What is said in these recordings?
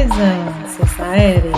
Skyzone.Society.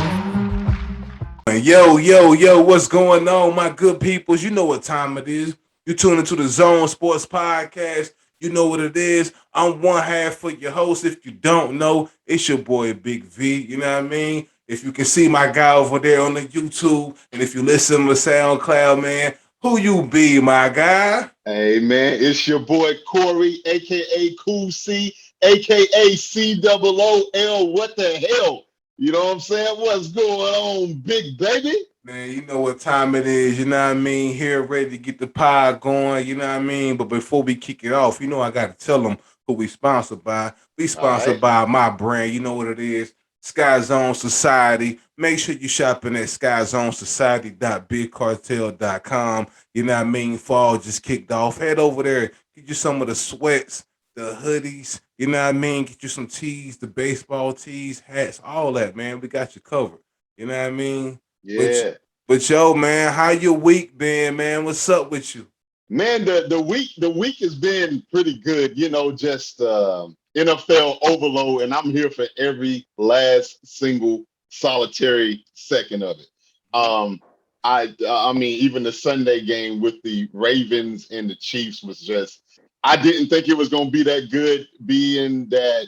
Yo, what's going on, my good peoples? You know what time it is. You tune into the Zone Sports Podcast. You know what it is. I'm one half of your host. If you don't know, it's your boy Big V. You know what I mean? If you can see my guy over there on the YouTube, and if you listen to SoundCloud, man, who you be, my guy? Hey man, it's your boy Corey, aka Cool C, aka COOL. What the hell? You know what I'm saying? What's going on, big baby? Man, you know what time it is, you know what I mean? Here, ready to get the pod going, you know what I mean? But before we kick it off, you know I got to tell them who we sponsored by. We All sponsored right. by my brand, you know what it is, Skyzone.Society. Make sure you shopping at Skyzone.Society.bigcartel.com. You know what I mean? Fall just kicked off. Head over there, get you some of the sweats, the hoodies, you know what I mean? Get you some tees, the baseball tees, hats, all that, man. We got you covered. You know what I mean? But Yeah. but yo, man, how your week been, man? What's up with you? Man, the week has been pretty good, just NFL overload, and I'm here for every last single solitary second of it. Um, I mean, even the Sunday game with the Ravens and the Chiefs was just, I didn't think it was going to be that good, being that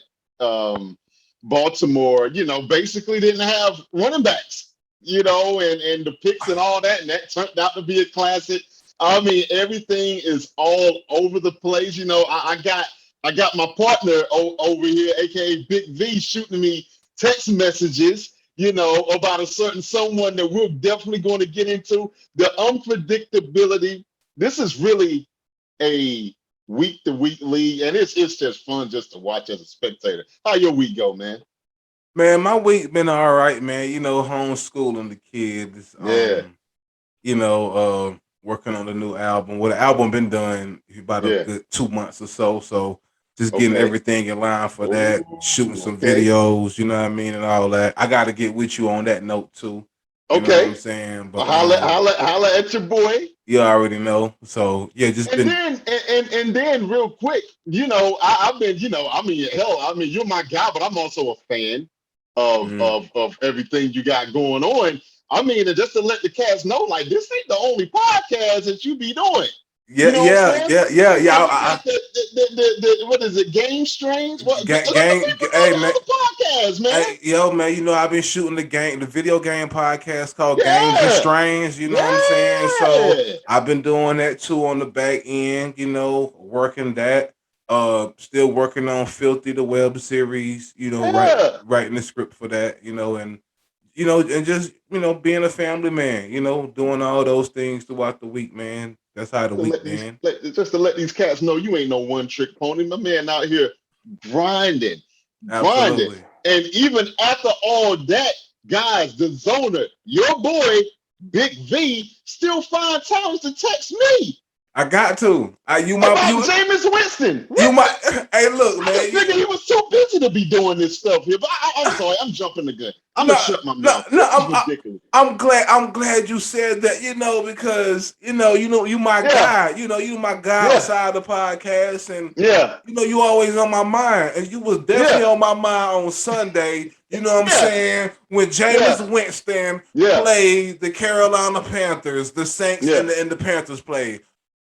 Baltimore, basically didn't have running backs, and the picks and all that, and that turned out to be a classic. I mean, everything is all over the place. I got my partner over here, aka Big V, shooting me text messages, about a certain someone that we're definitely going to get into. The unpredictability. This is really a week to week league, and it's just fun just to watch as a spectator. How your week go, man? Man, my week been all right, man. You know, homeschooling the kids. Yeah, Working on the new album. Well, the album been done about a yeah. good 2 months or so. So just getting Okay. everything in line for that, shooting Ooh, some okay. videos, you know what I mean, and all that. I gotta get with you on that note too. You know what I'm Okay. saying? But Holla at your boy. you already know. So yeah, just And been then and then real quick, I've been, I mean, hell, I mean, you're my guy, but I'm also a fan of mm, of everything you got going on. I mean, and just to let the cast know, like, this ain't the only podcast that you be doing. You yeah, know what I'm yeah, saying? yeah, yeah, You yeah. got the what is it, Game Strange? What, let the people know Hey the man, other podcasts, man. hey, yo, man, you know I've been shooting the video game podcast called Games and Yeah, Strange. You know what I'm saying? So yeah, I've been doing that too on the back end. You know, working that. Still working on Filthy the web series. You know, yeah. writing the script for that. And just being a family man. You know, doing all those things throughout the week, man. That's how the To week let these been. just to let these cats know you ain't no one trick pony. My man out here grinding, grinding. Absolutely. And even after all that, guys, the zoner, your boy, Big V, still find times to text me I got to. about Jameis Winston. You What? might. Hey, look, I just man. figured he was too busy to be doing this stuff here. But I'm sorry, I'm jumping the gun. I'm No, gonna shut my no, mouth. no. This is ridiculous. I'm glad you said that. Because you my Yeah, guy. You my guy yeah, outside the podcast, and yeah, you always on my mind, and you was definitely yeah, on my mind on Sunday. You know what I'm yeah, saying? When Jameis yeah, Winston yeah, played the Carolina Panthers, the Saints yeah, and the Panthers played.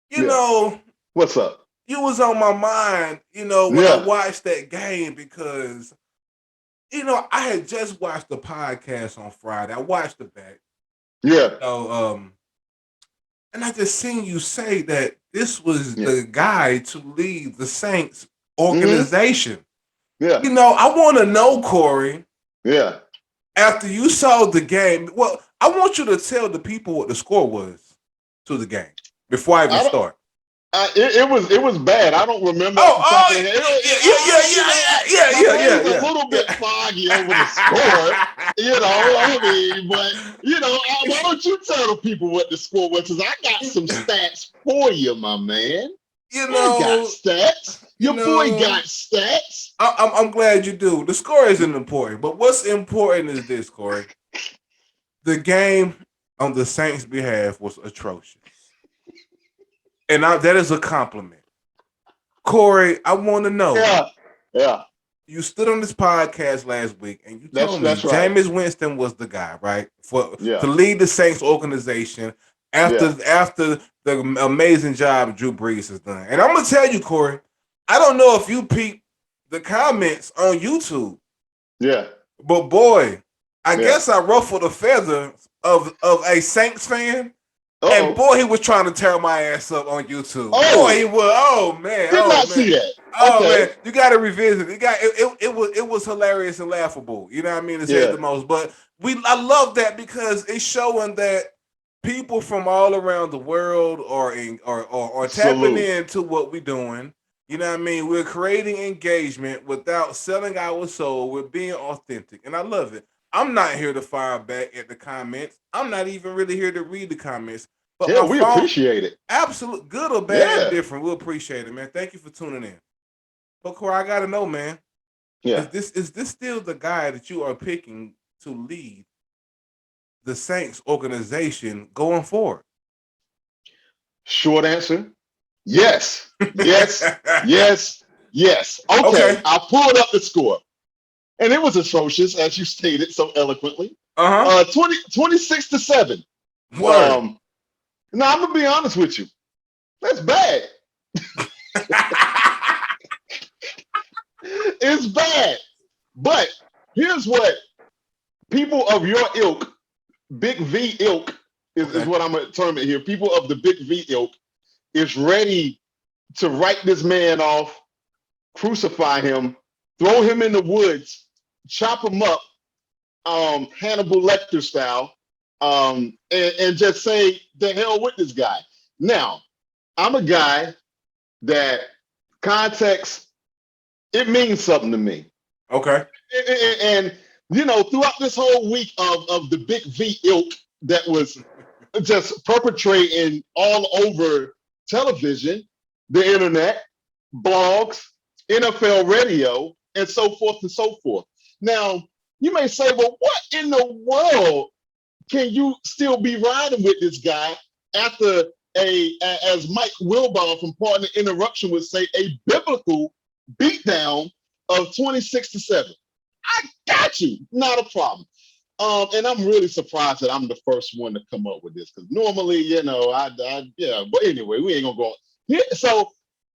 You yeah. know, What's up? you was on my mind. When I Yeah, watched that game because I had just watched the podcast on Friday. I watched it back. yeah, So, and I just seen you say that this was yeah. the guy to lead the Saints Mm-hmm. organization. Yeah, I want to know, Corey, yeah. after you saw the game, well, I want you to tell the people what the score was to the game before I even I don't. start. It was bad. I don't remember off the top of the head. My brain's a little bit foggy over the score. I mean, but why don't you tell the people what the score was? Because I got some stats for you, my man. you I got know, stats. you Your boy know, got stats. I'm glad you do. The score isn't important, but what's important is this, Corey. The game on the Saints' behalf was atrocious, and that is a compliment. Corey, I want to know. Yeah, yeah. you stood on this podcast last week and you told me That's right. Jameis Winston was the guy, right, for to Yeah. lead the Saints organization Yeah. after the amazing job Drew Brees has done. And I'm gonna tell you, Corey, I don't know if you peeped the comments on YouTube, Yeah. but boy, I Yeah. guess I ruffled a feather of a Saints fan. And Uh-oh. boy, he was trying to tear my ass up on YouTube. Boy, Oh, he was. Oh man. did Oh not man. see that. Oh Okay. man. You got to revisit. It was hilarious and laughable. You know what I mean? To say it Yeah. the most. But I love that because it's showing that people from all around the world are tapping Salute. into what we're doing. You know what I mean? We're creating engagement without selling our soul. We're being authentic, and I love it. I'm not here to fire back at the comments. I'm not even really here to read the comments. But Yeah, my we phone, appreciate it. absolute good or bad, Yeah. indifferent, we'll appreciate it, man. Thank you for tuning in. But Corey, I gotta know, man, Yeah. is this still the guy that you are picking to lead the Saints organization going forward? Short answer. Yes. Yes. Yes. Yes. Okay. Okay. I pulled up the score. And it was atrocious, as you stated so eloquently. Uh 26-7. huh. Word. Now I'm gonna be honest with you. That's bad. It's bad. But here's what people of your ilk, Big V ilk, is Okay. what I'm gonna term it here. People of the Big V ilk is ready to write this man off, crucify him, throw him in the woods, chop him up, Hannibal Lecter style, and just say the hell with this guy. Now, I'm a guy that context, it means something to me. Okay. And you know, throughout this whole week of the Big V ilk that was just perpetrating all over television, the internet, blogs, NFL radio, and so forth and so forth. Now, you may say, well, what in the world can you still be riding with this guy after as Mike Wilbon from Partner Interruption would say, a biblical beatdown of 26-7? I got you, not a problem. And I'm really surprised that I'm the first one to come up with this because normally, you know, yeah. But anyway, we ain't gonna go. Yeah, so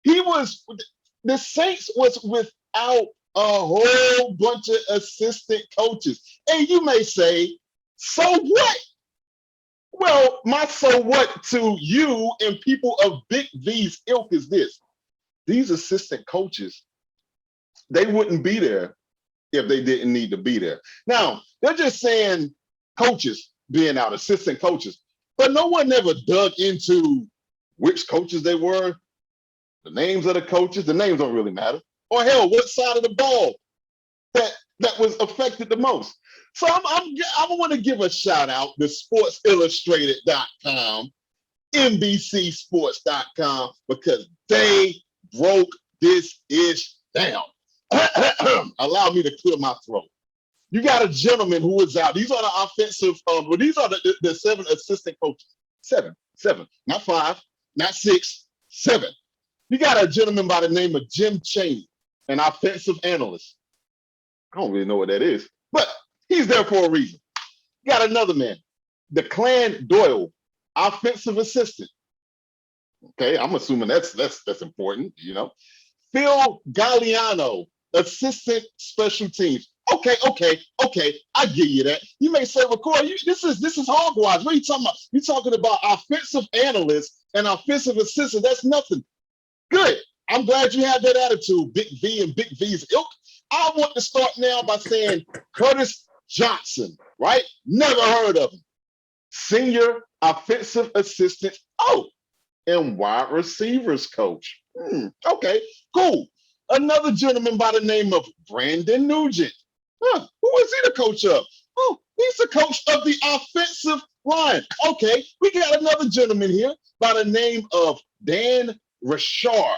the Saints was without a whole bunch of assistant coaches, and you may say, so what? Well, my so what to you and people of Big V's ilk is this: these assistant coaches, they wouldn't be there if they didn't need to be there. Now, they're just saying coaches being out, assistant coaches, but no one ever dug into which coaches they were, the names of the coaches. The names don't really matter. Or hell, what side of the ball that was affected the most. So I want to give a shout out to SportsIllustrated.com, NBCSports.com, because they broke this ish down. Allow me to clear my throat. You got a gentleman who is out. These are the offensive, these are the 7 assistant coaches. Seven, not 5, not 6, 7. You got a gentleman by the name of Jim Chaney, an offensive analyst. I don't really know what that is, but he's there for a reason. You got another man, DeClan Doyle, offensive assistant. Okay, I'm assuming that's important, you know. Phil Galliano, assistant special teams. Okay, I give you that. You may say, well, Corey, this is hogwash. What are you talking about? You're talking about offensive analysts and offensive assistants. That's nothing. Good. I'm glad you have that attitude, Big V and Big V's ilk. I want to start now by saying Curtis Johnson, right? Never heard of him. Senior offensive assistant. Oh, and wide receivers coach. Okay, cool. Another gentleman by the name of Brandon Nugent. Who is he the coach of? Oh, he's the coach of the offensive line. Okay, we got another gentleman here by the name of Dan Rashard,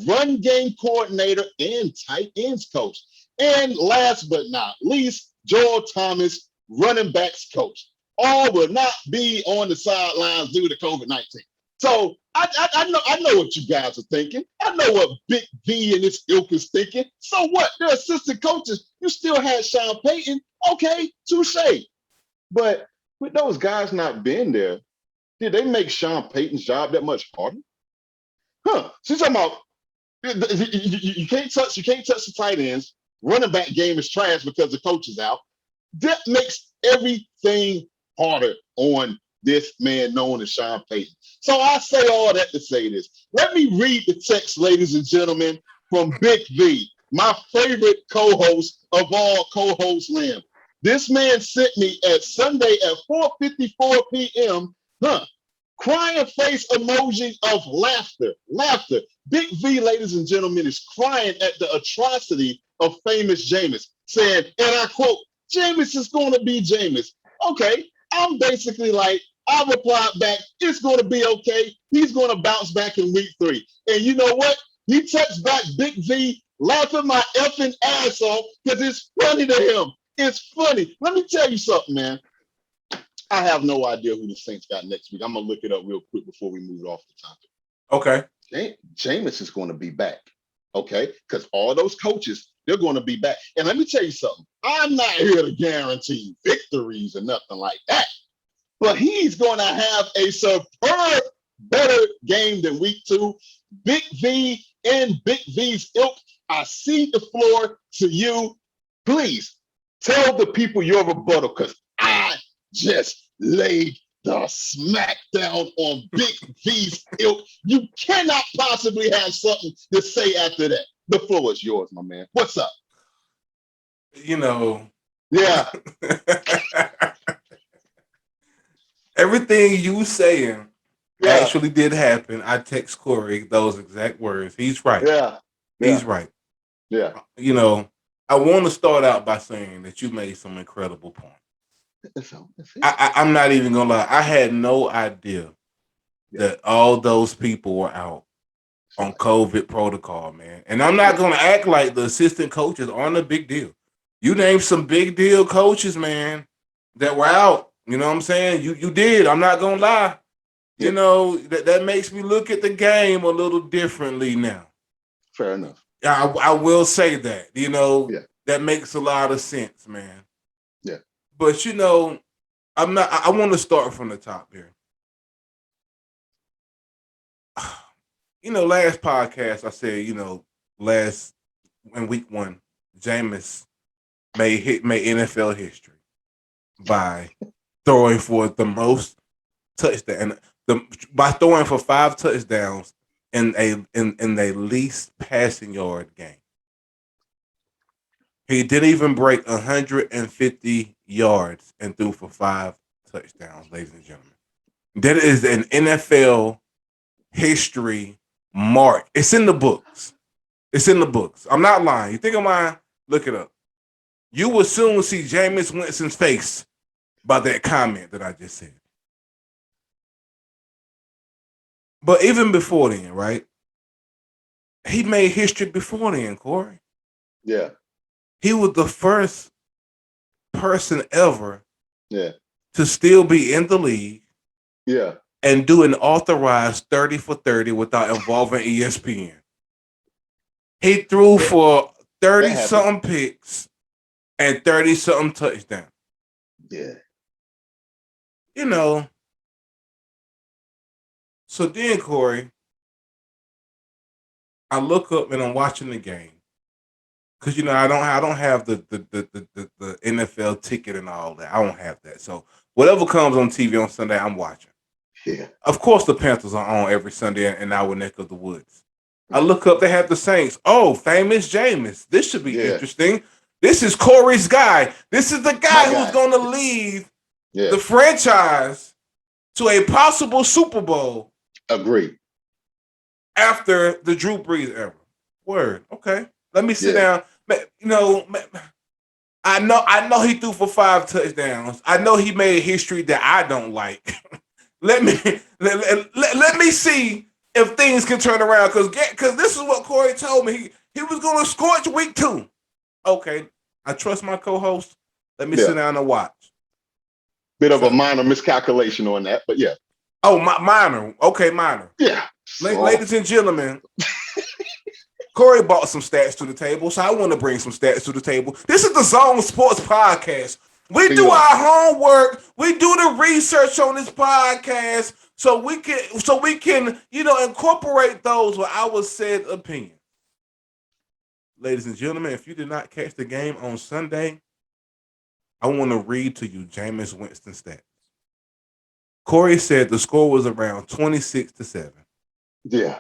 run game coordinator and tight ends coach. And last but not least, Joel Thomas, running backs coach. All will not be on the sidelines due to COVID-19. So I know what you guys are thinking. I know what Big V and his ilk is thinking. So what? They're assistant coaches. You still had Sean Payton. Okay, touche. But with those guys not being there, did they make Sean Payton's job that much harder? Huh? She's talking about you can't touch the tight ends. Running back game is trash because the coach is out. That makes everything harder on this man known as Sean Payton. So I say all that to say this. Let me read the text, ladies and gentlemen, from Big V, my favorite co-host of all co-host land. This man sent me at Sunday at 4:54 p.m. Crying face emoji of laughter. Laughter. Big V, ladies and gentlemen, is crying at the atrocity of famous Jameis, saying, and I quote, Jameis is going to be Jameis. Okay, I'm basically like, I replied back, it's going to be okay. He's going to bounce back in week 3. And you know what? He texts back Big V, laughing my effing ass off because it's funny to him. It's funny. Let me tell you something, man. I have no idea who the Saints got next week. I'm going to look it up real quick before we move off the topic. Okay. Jameis is going to be back, okay? Because all those coaches, they're going to be back. And let me tell you something. I'm not here to guarantee victories or nothing like that. But he's going to have a superb, better game than week 2. Big V and Big V's ilk, I cede the floor to you. Please tell the people your rebuttal because I just laid the smackdown on Big V's ilk. You cannot possibly have something to say after that. The floor is yours, my man. What's up? You know. Yeah. Everything you saying actually did happen. I text Corey those exact words. He's right. Yeah. He's right. Yeah. You know, I want to start out by saying that you made some incredible points. I'm not even gonna lie. I had no idea that all those people were out on COVID protocol, man. And I'm not gonna act like the assistant coaches aren't a big deal. You named some big deal coaches, man, that were out. You know what I'm saying? You did. I'm not gonna lie. You know, that makes me look at the game a little differently now. Fair enough. I will say that. You know, that makes a lot of sense, man. Yeah. But you know, I want to start from the top here. You know, last podcast I said, you know, in week 1, Jameis made NFL history by throwing for the most touchdowns, by throwing for 5 touchdowns in the least passing yard game. He didn't even break 150 yards and threw for 5 touchdowns, ladies and gentlemen. That is an NFL history mark. It's in the books. It's in the books. I'm not lying. You think I'm lying? Look it up. You will soon see Jameis Winston's face by that comment that I just said. But even before then, right? He made history before then, Corey. Yeah. He was the first person ever to still be in the league and do an authorized 30 for 30 without involving ESPN. He threw for 30-something picks and 30-something touchdowns. Yeah. You know, so then, Corey, I look up and I'm watching the game. Because, you know, I don't have the NFL ticket and all that. I don't have that. So whatever comes on TV on Sunday, I'm watching. Yeah. Of course, the Panthers are on every Sunday in our neck of the woods. I look up, they have the Saints. Oh, famous Jameis. This should be interesting. This is Corey's guy. This is the guy who's going to lead the franchise to a possible Super Bowl. Agreed. After the Drew Brees era. Word. Okay. Let me sit down. You know, I know he threw for 5 touchdowns. I know he made history that I don't like. let me see if things can turn around. Because this is what Corey told me. He was going to scorch week 2. Okay. I trust my co-host. Let me sit down and watch. Bit of a minor miscalculation on that, but yeah. Oh, minor. Okay, minor. Yeah. Ladies and gentlemen, Corey brought some stats to the table, so I want to bring some stats to the table. This is the Zone Sports Podcast. We do our homework. We do the research on this podcast so we can, incorporate those with our said opinion. Ladies and gentlemen, if you did not catch the game on Sunday, I want to read to you Jameis Winston stats. Corey said the score was around 26-7. Yeah.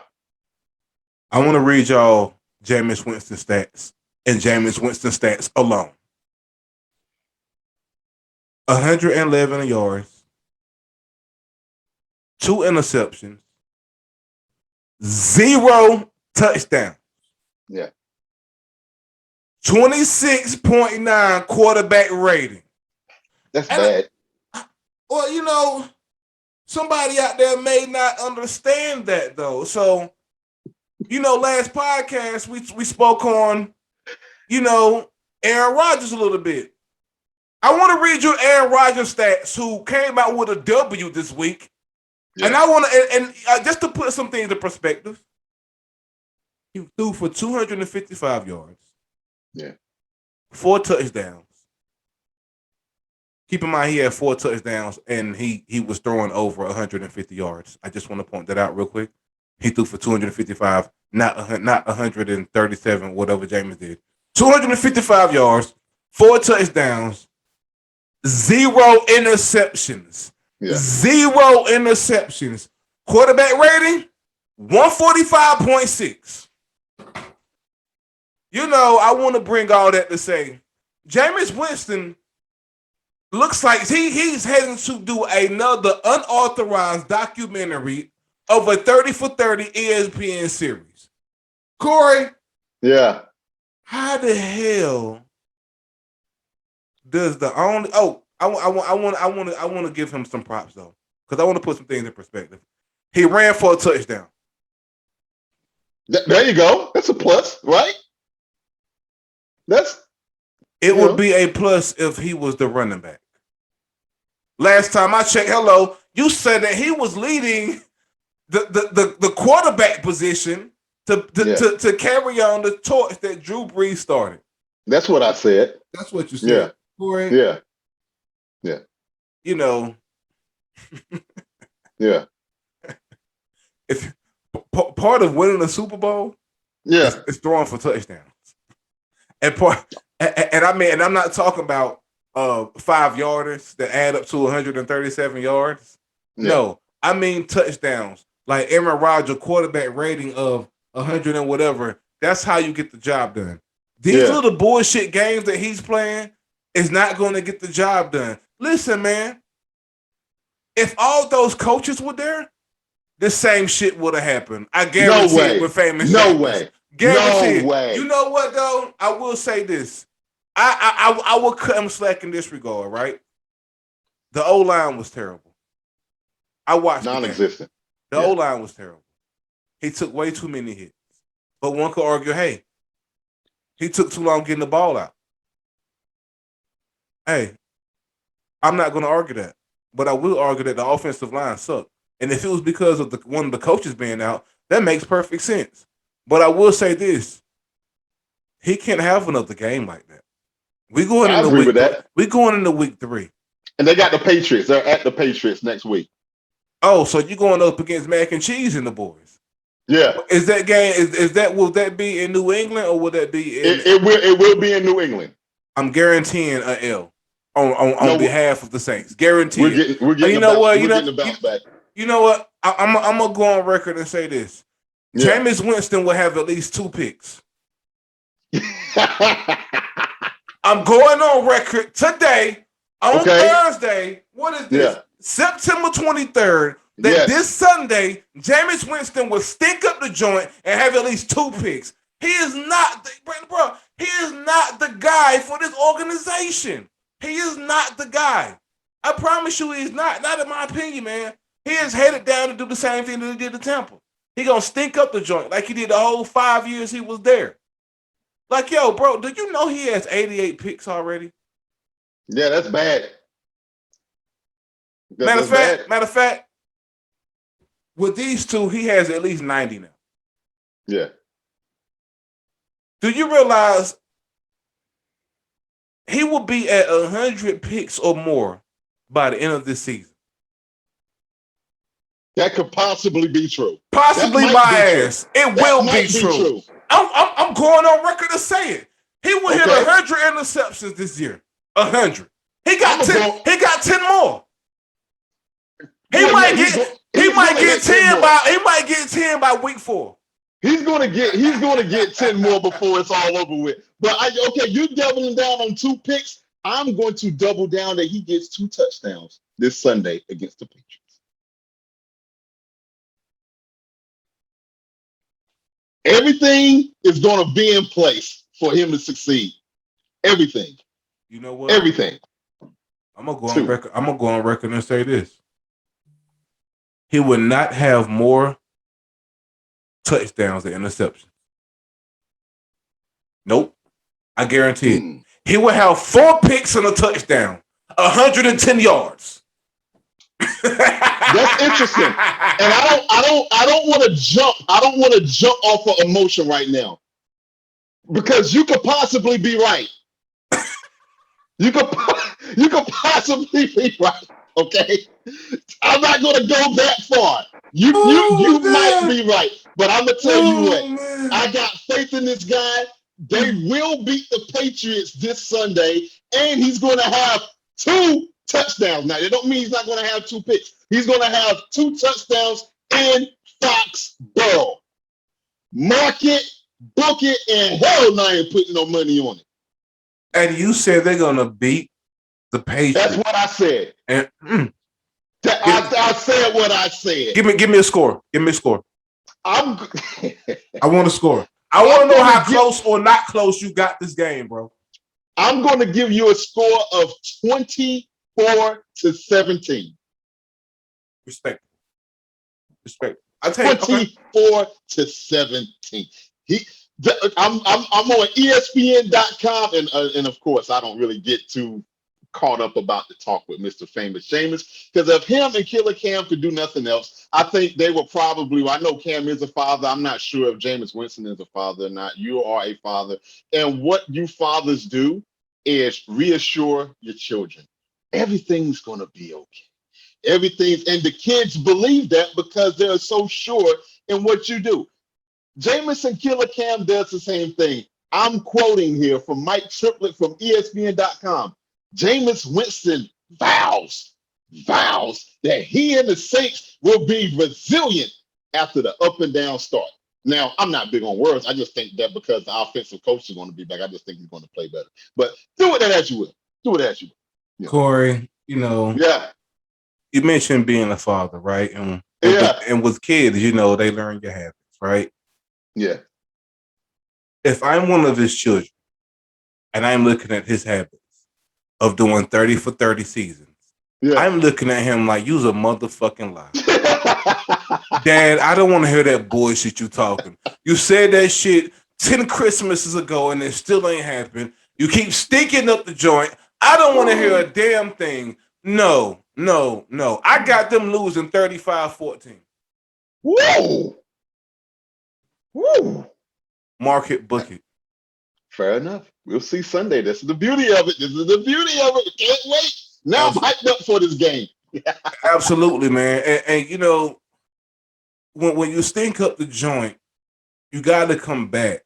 I want to read y'all Jameis Winston stats and Jameis Winston stats alone. 111 yards, 2 interceptions, 0 touchdowns. Yeah. 26.9 quarterback rating. That's bad. Well, somebody out there may not understand that though. So, last podcast we spoke on, Aaron Rodgers a little bit. I want to read you Aaron Rodgers stats, who came out with a W this week. Yeah. And I want to, just to put some things in perspective, he threw for 255 yards. Yeah. 4 touchdowns. Keep in mind he had 4 touchdowns and he was throwing over 150 yards. I just want to point that out real quick. He threw for 255, not 137, whatever Jameis did. 255 yards, 4 touchdowns, 0 interceptions. Yeah. 0 interceptions. Quarterback rating, 145.6. I want to bring all that to say, Jameis Winston looks like he's heading to do another unauthorized documentary of a 30 for 30 ESPN series. Corey, yeah, how the hell does the only? Oh, I want to give him some props though, because I want to put some things in perspective. He ran for a touchdown. There you go. That's a plus, right? It would be a plus if he was the running back. Last time I checked, you said that he was leading the quarterback position to carry on the torch that Drew Brees started. That's what I said. That's what you said. Yeah. Yeah. Yeah. Yeah. If part of winning the Super Bowl, is throwing for touchdowns. And I'm not talking about 5-yarders that add up to 137 yards. Yeah. No, I mean touchdowns. Like Aaron Rodgers, quarterback rating of 100 and whatever. That's how you get the job done. These little bullshit games that he's playing is not going to get the job done. Listen, man. If all those coaches were there, the same shit would have happened. I guarantee it with famous. No way. Guarantee no way. You know what though? I will say this. I will cut him slack in this regard, right? The O-line was terrible. I watched non-existent. The O-line was terrible. He took way too many hits. But one could argue, hey, he took too long getting the ball out. Hey, I'm not going to argue that. But I will argue that the offensive line sucked. And if it was because of one of the coaches being out, that makes perfect sense. But I will say this. He can't have another game like that. We're going into week 3. And they got the Patriots. They're at the Patriots next week. Oh, so you're going up against Mac and Cheese and the boys. Yeah. Is that game will that be in New England or will that be in it will be in New England. I'm guaranteeing an L on behalf of the Saints. Guaranteed. We're getting the bounce back. You know what? I'm gonna go on record and say this. Yeah. Jameis Winston will have at least 2 picks. I'm going on record today on Thursday. What is this? Yeah. September 23rd. This Sunday, Jameis Winston will stink up the joint and have at least 2 picks. He is not, he is not the guy for this organization. He is not the guy. I promise you he's not. Not in my opinion, man. He is headed down to do the same thing that he did to Tampa. He gonna stink up the joint like he did the whole 5 years he was there. Like, yo, bro, do you know he has 88 picks already? Yeah, that's bad. Matter of fact, With these two, he has at least 90 now. Yeah. Do you realize he will be at 100 picks or more by the end of this season? That could possibly be true. Possibly my ass. True. It will be true. I'm going on record to say it. He will hit 100 interceptions this year. 100. He got 10. He got 10 more. He might get 10 by week 4. He's gonna get 10 more before it's all over with. But you doubling down on 2 picks. I'm going to double down that he gets 2 touchdowns this Sunday against the Patriots. Everything is going to be in place for him to succeed. Everything. You know what? Everything. I'm gonna go on record. I'm gonna go on record and say this. He would not have more touchdowns than interceptions. Nope. I guarantee it. He would have 4 picks and a touchdown, 110 yards. That's interesting. And I don't want to jump. I don't want to jump off of emotion right now. Because you could possibly be right. You could possibly be right. Okay. I'm not gonna go that far. You might be right. But I'm gonna tell you what, man. I got faith in this guy. They will beat the Patriots this Sunday, and he's gonna have 2 touchdowns. Now, it don't mean he's not going to have 2 picks. He's going to have 2 touchdowns in Foxborough. Mark it, book it, and hell no, I ain't putting no money on it. And you said they're going to beat the Patriots. That's what I said. And, I said what I said. Give me a score. Give me a score. I want a score. I want to know how close or not close you got this game, bro. I'm going to give you a score of 24-17. Respect. I tell you, 24-17. I'm on ESPN.com, and of course, I don't really get too caught up about the talk with Mr. Famous Jameis, because if him and Killer Cam could do nothing else, I think they will probably. Well, I know Cam is a father. I'm not sure if Jameis Winston is a father or not. You are a father, and what you fathers do is reassure your children. Everything's going to be okay. And the kids believe that because they're so sure in what you do. Jameis and Killer Cam does the same thing. I'm quoting here from Mike Triplett from ESPN.com. Jameis Winston vows that he and the Saints will be resilient after the up and down start. Now, I'm not big on words. I just think that because the offensive coach is going to be back, I just think he's going to play better. But do it as you will. Yeah. Corey, Yeah. You mentioned being a father, right? And with kids, they learn your habits, right? Yeah. If I'm one of his children and I'm looking at his habits of doing 30 for 30 seasons, I'm looking at him like, you's a motherfucking lie. Dad, I don't want to hear that bullshit you talking. You said that shit 10 Christmases ago and it still ain't happened. You keep stinking up the joint. I don't want to hear a damn thing. No. I got them losing 35-14. Whoa. Mark it, book it. Fair enough. We'll see Sunday. This is the beauty of it. Can't wait. Now I'm hyped up for this game. Absolutely, man. And when you stink up the joint, you got to come back.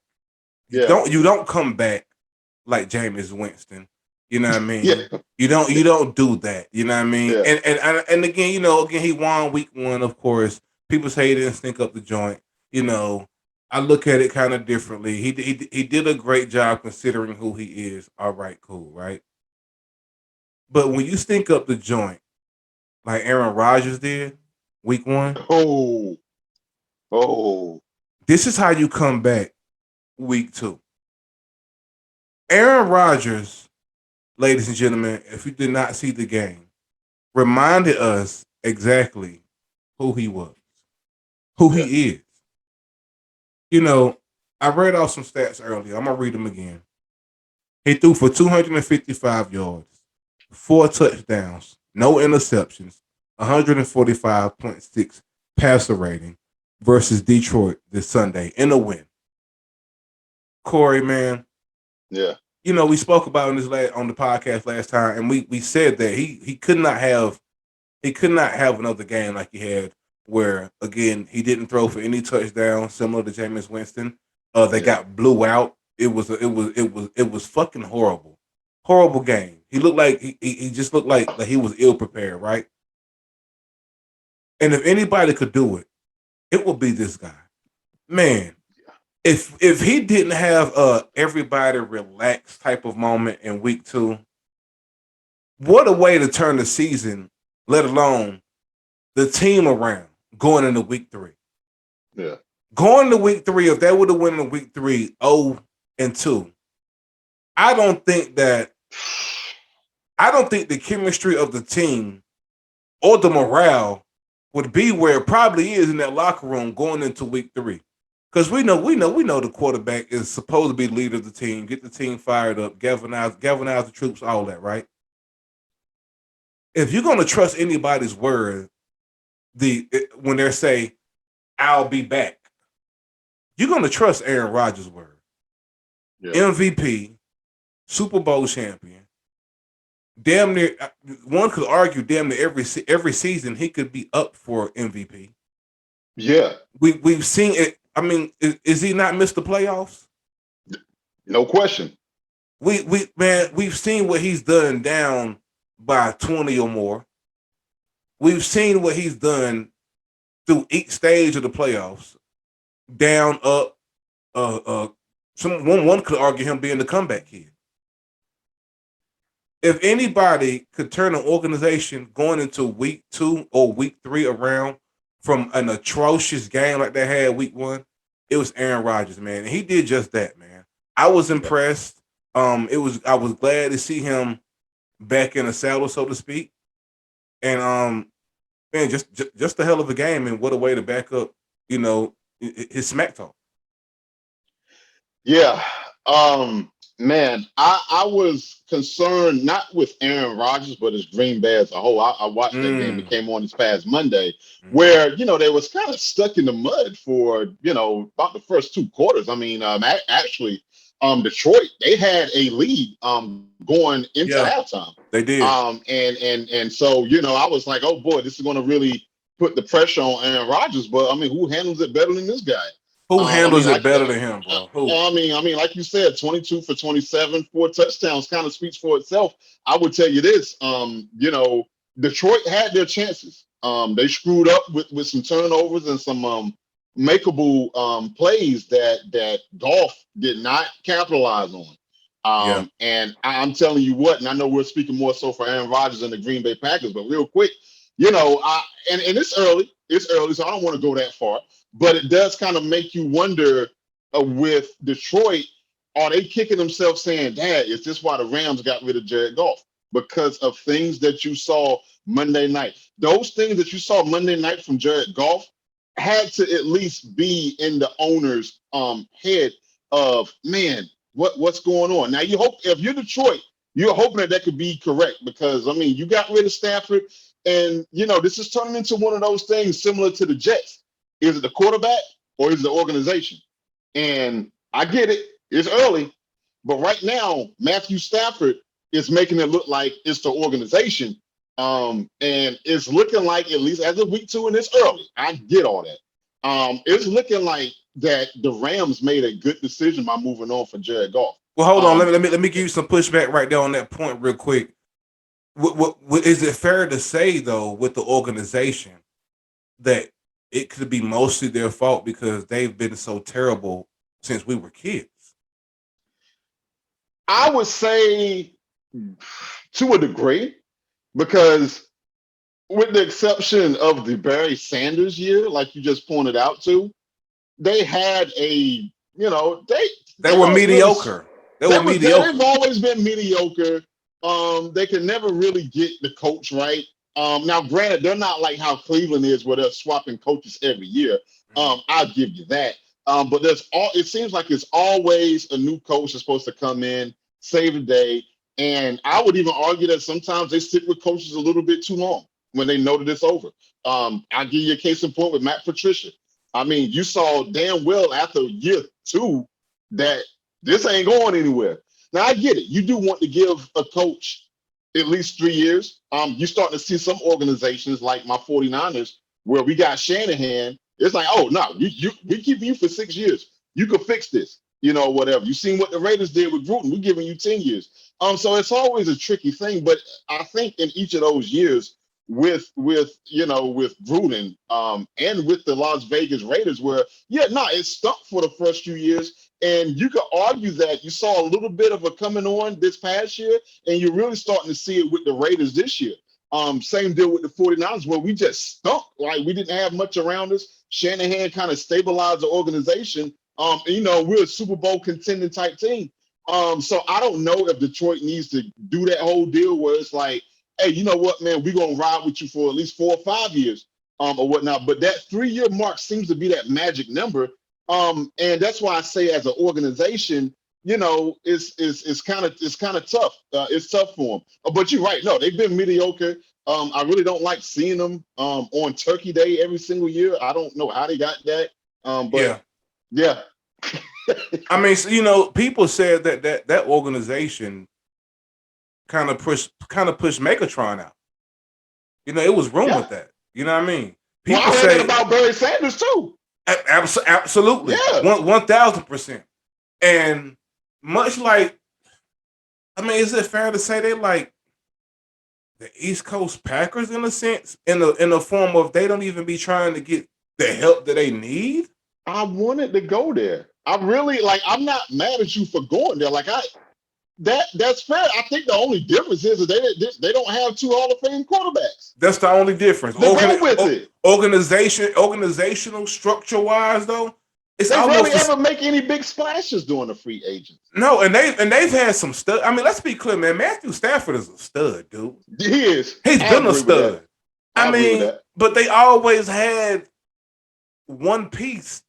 You don't come back like Jameis Winston. You know what I mean? Yeah. You don't do that. You know what I mean? Yeah. And again, he won week 1, of course. People say he didn't stink up the joint. I look at it kind of differently. He did a great job considering who he is. All right, cool, right? But when you stink up the joint, like Aaron Rodgers did week 1. This is how you come back week 2. Aaron Rodgers, ladies and gentlemen, if you did not see the game, reminded us exactly who he was, who he is. I read off some stats earlier. I'm going to read them again. He threw for 255 yards, 4 touchdowns, no interceptions, 145.6 passer rating versus Detroit this Sunday in a win. Corey, man, Yeah. we spoke about on the podcast last time, and we said that he could not have another game like he had where again he didn't throw for any touchdown, similar to Jameis Winston. They Yeah. got blew out. It was fucking horrible game. He looked like he just looked like he was ill prepared, right? And if anybody could do it, it would be this guy, man. If he didn't have everybody relax type of moment in week 2, what a way to turn the season, let alone the team around going into week 3. Yeah. Going to week 3, if they would have won in week 3, 0-2, I don't think the chemistry of the team or the morale would be where it probably is in that locker room going into week 3. Because we know the quarterback is supposed to be the leader of the team, get the team fired up, galvanize the troops, all that, right? If you're gonna trust anybody's word, when they say I'll be back, you're gonna trust Aaron Rodgers' word. Yeah. MVP, Super Bowl champion, damn near one could argue damn near every season he could be up for MVP. Yeah. We've seen it. I mean, is he not missed the playoffs? No question. We've seen what he's done down by 20 or more. We've seen what he's done through each stage of the playoffs, down, up. One could argue him being the comeback kid. If anybody could turn an organization going into week 2 or week 3 around from an atrocious game like they had week 1, it was Aaron Rodgers, man. And he did just that, man. I was impressed. I was glad to see him back in the saddle, so to speak. And man, just a hell of a game, and what a way to back up, his smack talk. Yeah. Man, I was concerned not with Aaron Rodgers, but as Green Bay as a whole. I watched that game. It came on this past Monday, where they was kind of stuck in the mud for about the first 2 quarters. I mean, actually, Detroit, they had a lead going into halftime. They did. And so I was like, oh boy, this is going to really put the pressure on Aaron Rodgers. But I mean, who handles it better than this guy? Who handles it better than him, bro? Who? I mean, like you said, 22 for 27, 4 touchdowns kind of speaks for itself. I would tell you this, Detroit had their chances. They screwed up with some turnovers and some makeable plays that Goff did not capitalize on. And I'm telling you what, and I know we're speaking more so for Aaron Rodgers and the Green Bay Packers, but real quick, and it's early, so I don't want to go that far. But it does kind of make you wonder with Detroit, are they kicking themselves saying, Dad, is this why the Rams got rid of Jared Goff? Because of things that you saw Monday night. Those things that you saw Monday night from Jared Goff had to at least be in the owner's head of, man, what's going on? Now, you hope if you're Detroit, you're hoping that could be correct because, I mean, you got rid of Stafford and, this is turning into one of those things similar to the Jets. Is it the quarterback or is it the organization? And I get it. It's early. But right now, Matthew Stafford is making it look like it's the organization. And it's looking like, at least as of week 2 and it's early, I get all that. It's looking like that the Rams made a good decision by moving on for Jared Goff. Well, hold on. Let me give you some pushback right there on that point real quick. What is it fair to say, though, with the organization that it could be mostly their fault because they've been so terrible since we were kids? I would say to a degree, because with the exception of the Barry Sanders year, like you just pointed out to, they had they were mediocre. They've always been mediocre. They could never really get the coach right. Now, granted, they're not like how Cleveland is, where they're swapping coaches every year. I'll give you that. But it seems like it's always a new coach that's supposed to come in, save the day. And I would even argue that sometimes they stick with coaches a little bit too long. when they know that it's over. I'll give you a case in point with Matt Patricia. I mean, you saw damn well after year 2 that this ain't going anywhere. Now I get it. You do want to give a coach at least 3 years. You're starting to see some organizations like my 49ers where we got Shanahan. It's like, oh no, we keeping you for 6 years. You could fix this, whatever. You seen what the Raiders did with Gruden. We're giving you 10 years. So it's always a tricky thing. But I think in each of those years, with Gruden, and with the Las Vegas Raiders, where it stunk for the first few years, and you could argue that you saw a little bit of a coming on this past year, and you're really starting to see it with the Raiders this year. Same deal with the 49ers, where we just stunk, like we didn't have much around us. Shanahan kind of stabilized the organization. We're a Super Bowl contending type team. So I don't know if Detroit needs to do that whole deal where it's like, hey, you know what, man, we're going to ride with you for at least 4 or 5 years or whatnot. But that 3-year mark seems to be that magic number. And that's why I say as an organization, it's kind of tough. It's tough for them. But you're right. No, they've been mediocre. I really don't like seeing them on Turkey Day every single year. I don't know how they got that. But yeah. I mean, so, people said that organization kind of pushed Megatron out. It was rumored that. You know what I mean? People I heard that about Barry Sanders too. Absolutely, 1,000%. And much like, I mean, is it fair to say they like the East Coast Packers in a sense, in the form of they don't even be trying to get the help that they need? I wanted to go there. I really I'm not mad at you for going there. That's fair. I think the only difference is that they don't have 2 Hall of Fame quarterbacks. That's the only difference. Go with it. Organizational structure wise, though, it's they almost rarely ever make any big splashes during the free agents. No, and they've had some stud. I mean, let's be clear, man. Matthew Stafford is a stud, dude. He is. He's been a stud. I mean, but they always had one piece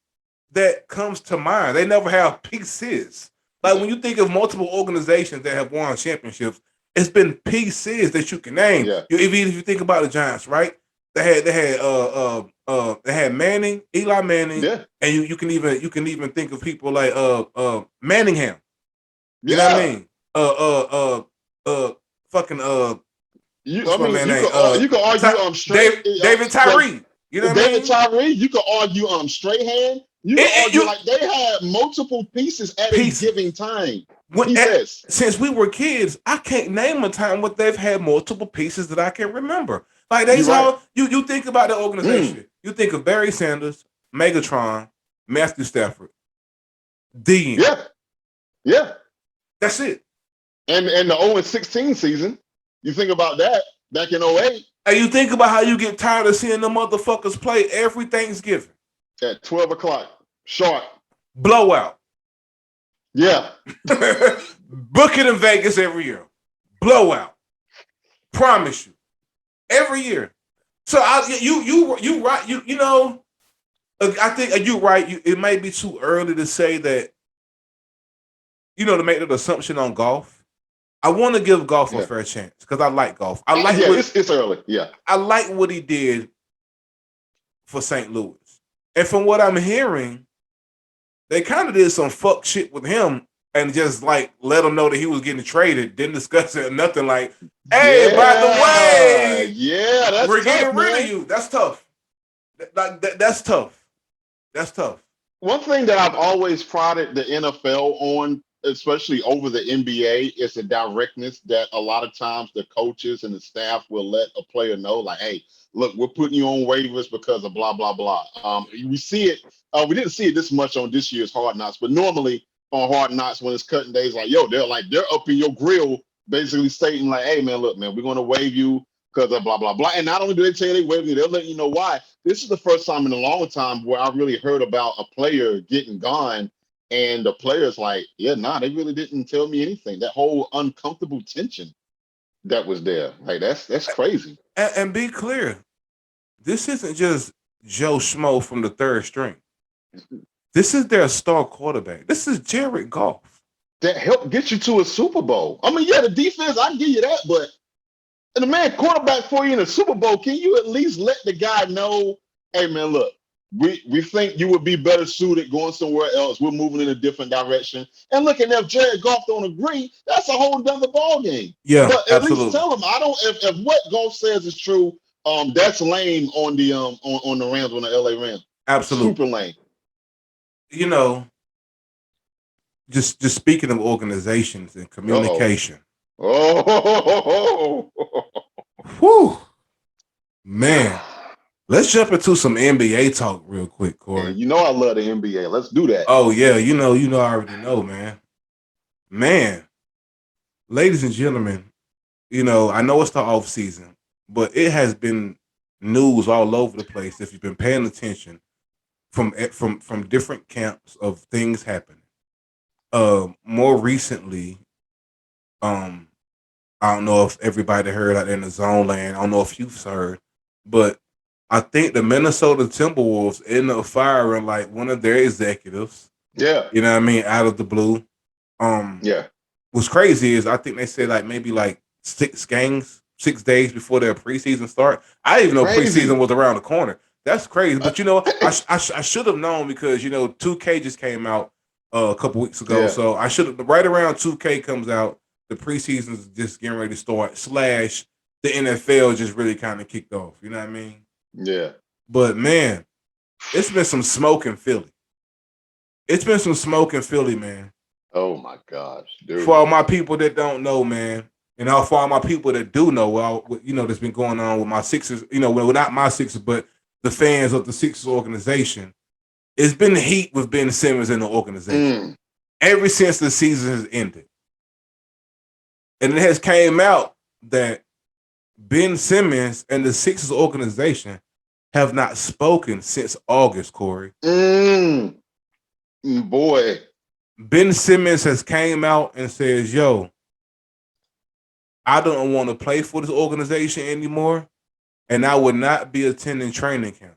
that comes to mind. They never have pieces. Like when you think of multiple organizations that have won championships, it's been pieces that you can name. Yeah. Even if you think about the Giants, right? They had Manning, Eli Manning, and you can even think of people like Manningham. You know what I mean? You can argue straight David Tyree. You know what I mean? David Tyree. You could argue Strahan. You can argue like they had multiple pieces at a given time. Since we were kids, I can't name a time where they've had multiple pieces that I can remember. Like you think about the organization. You think of Barry Sanders, Megatron, Matthew Stafford, Dean. Yeah. That's it. And the 0-16 season, you think about that back in 2008. And you think about how you get tired of seeing the motherfuckers play every Thanksgiving. At 12 o'clock, sharp. Blowout. Yeah. Book it in Vegas every year. Blowout. Promise you. Every year. So you right. I think you're right. It may be too early to say that, to make that assumption on golf. I want to give golf a fair chance because I like golf. It's early. Yeah. I like what he did for St. Louis. And from what I'm hearing, they kind of did some fuck shit with him and just let him know that he was getting traded. Didn't discuss it or nothing. Like, hey, by the way, we're getting rid of you. That's tough. That's tough. That's tough. One thing that I've always prided the NFL on, especially over the NBA, is the directness that a lot of times the coaches and the staff will let a player know, like, hey, look, we're putting you on waivers because of blah, blah, blah. We see it. We didn't see it this much on this year's Hard Knocks, but normally on Hard Knocks when it's cutting days, they're up in your grill, basically stating like, hey, man, look, man, we're going to waive you because of blah, blah, blah. And not only do they tell you they waive you, they'll let you know why. This is the first time in a long time where I really heard about a player getting gone and the player's like, they really didn't tell me anything. That whole uncomfortable tension that was there. Like, that's crazy. And be clear, this isn't just Joe Schmo from the third string. This is their star quarterback. This is Jared Goff. That helped get you to a Super Bowl. I mean, the defense, I give you that, but And the man quarterback for you in the Super Bowl, can you at least let the guy know, hey man, look, we think you would be better suited going somewhere else. We're moving in a different direction. And look, and if Jared Goff don't agree, that's a whole other ball game. Yeah, But at least absolutely. tell him I don't. If what Goff says is true, that's lame on the on the Rams, on the LA Rams. Absolutely. Super lame. You know, just speaking of organizations and Uh-oh. communication. Oh. Whew, man. Let's jump into some NBA talk real quick, Corey. And you know I love the NBA. Let's do that. Oh yeah, I already know, man. Man, ladies and gentlemen, I know it's the off season, but it has been news all over the place if you've been paying attention from different camps of things happening. More recently, um, I don't know if everybody heard out there in the zone land. I don't know if you've heard, but I think the Minnesota Timberwolves ended up firing like one of their executives. Yeah. You know what I mean? Out of the blue. Yeah. What's crazy is I think they said like maybe like 6 days before their preseason start. I didn't even know Crazy. preseason was around the corner. That's crazy. But I should have known because 2K just came out a couple weeks ago. Yeah. So I should have right around 2K comes out. The preseason's just getting ready to start. / the NFL just really kind of kicked off. You know what I mean? Yeah. But man, it's been some smoke in Philly. It's been some smoke in Philly, man. Oh my gosh, dude. For all my people that don't know, man, and for all my people that do know, that's been going on with my Sixers. Well, not my Sixers, but the fans of the Sixers organization. It's been the heat with Ben Simmons in the organization ever since the season has ended, and it has came out that Ben Simmons and the Sixers organization have not spoken since August, Corey. Boy. Ben Simmons has came out and says, yo, I don't want to play for this organization anymore, and I would not be attending training camp.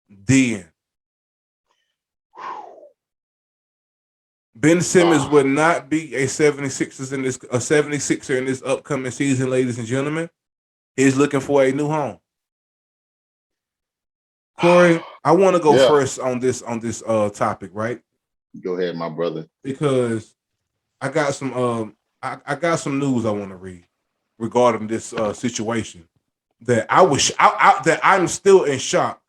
The end. Ben Simmons would not be a 76er in this upcoming season, ladies and gentlemen. He's looking for a new home. Corey, I want to go first on this topic, right? Go ahead, my brother. Because I got some I got some news I want to read regarding this situation that that I'm still in shock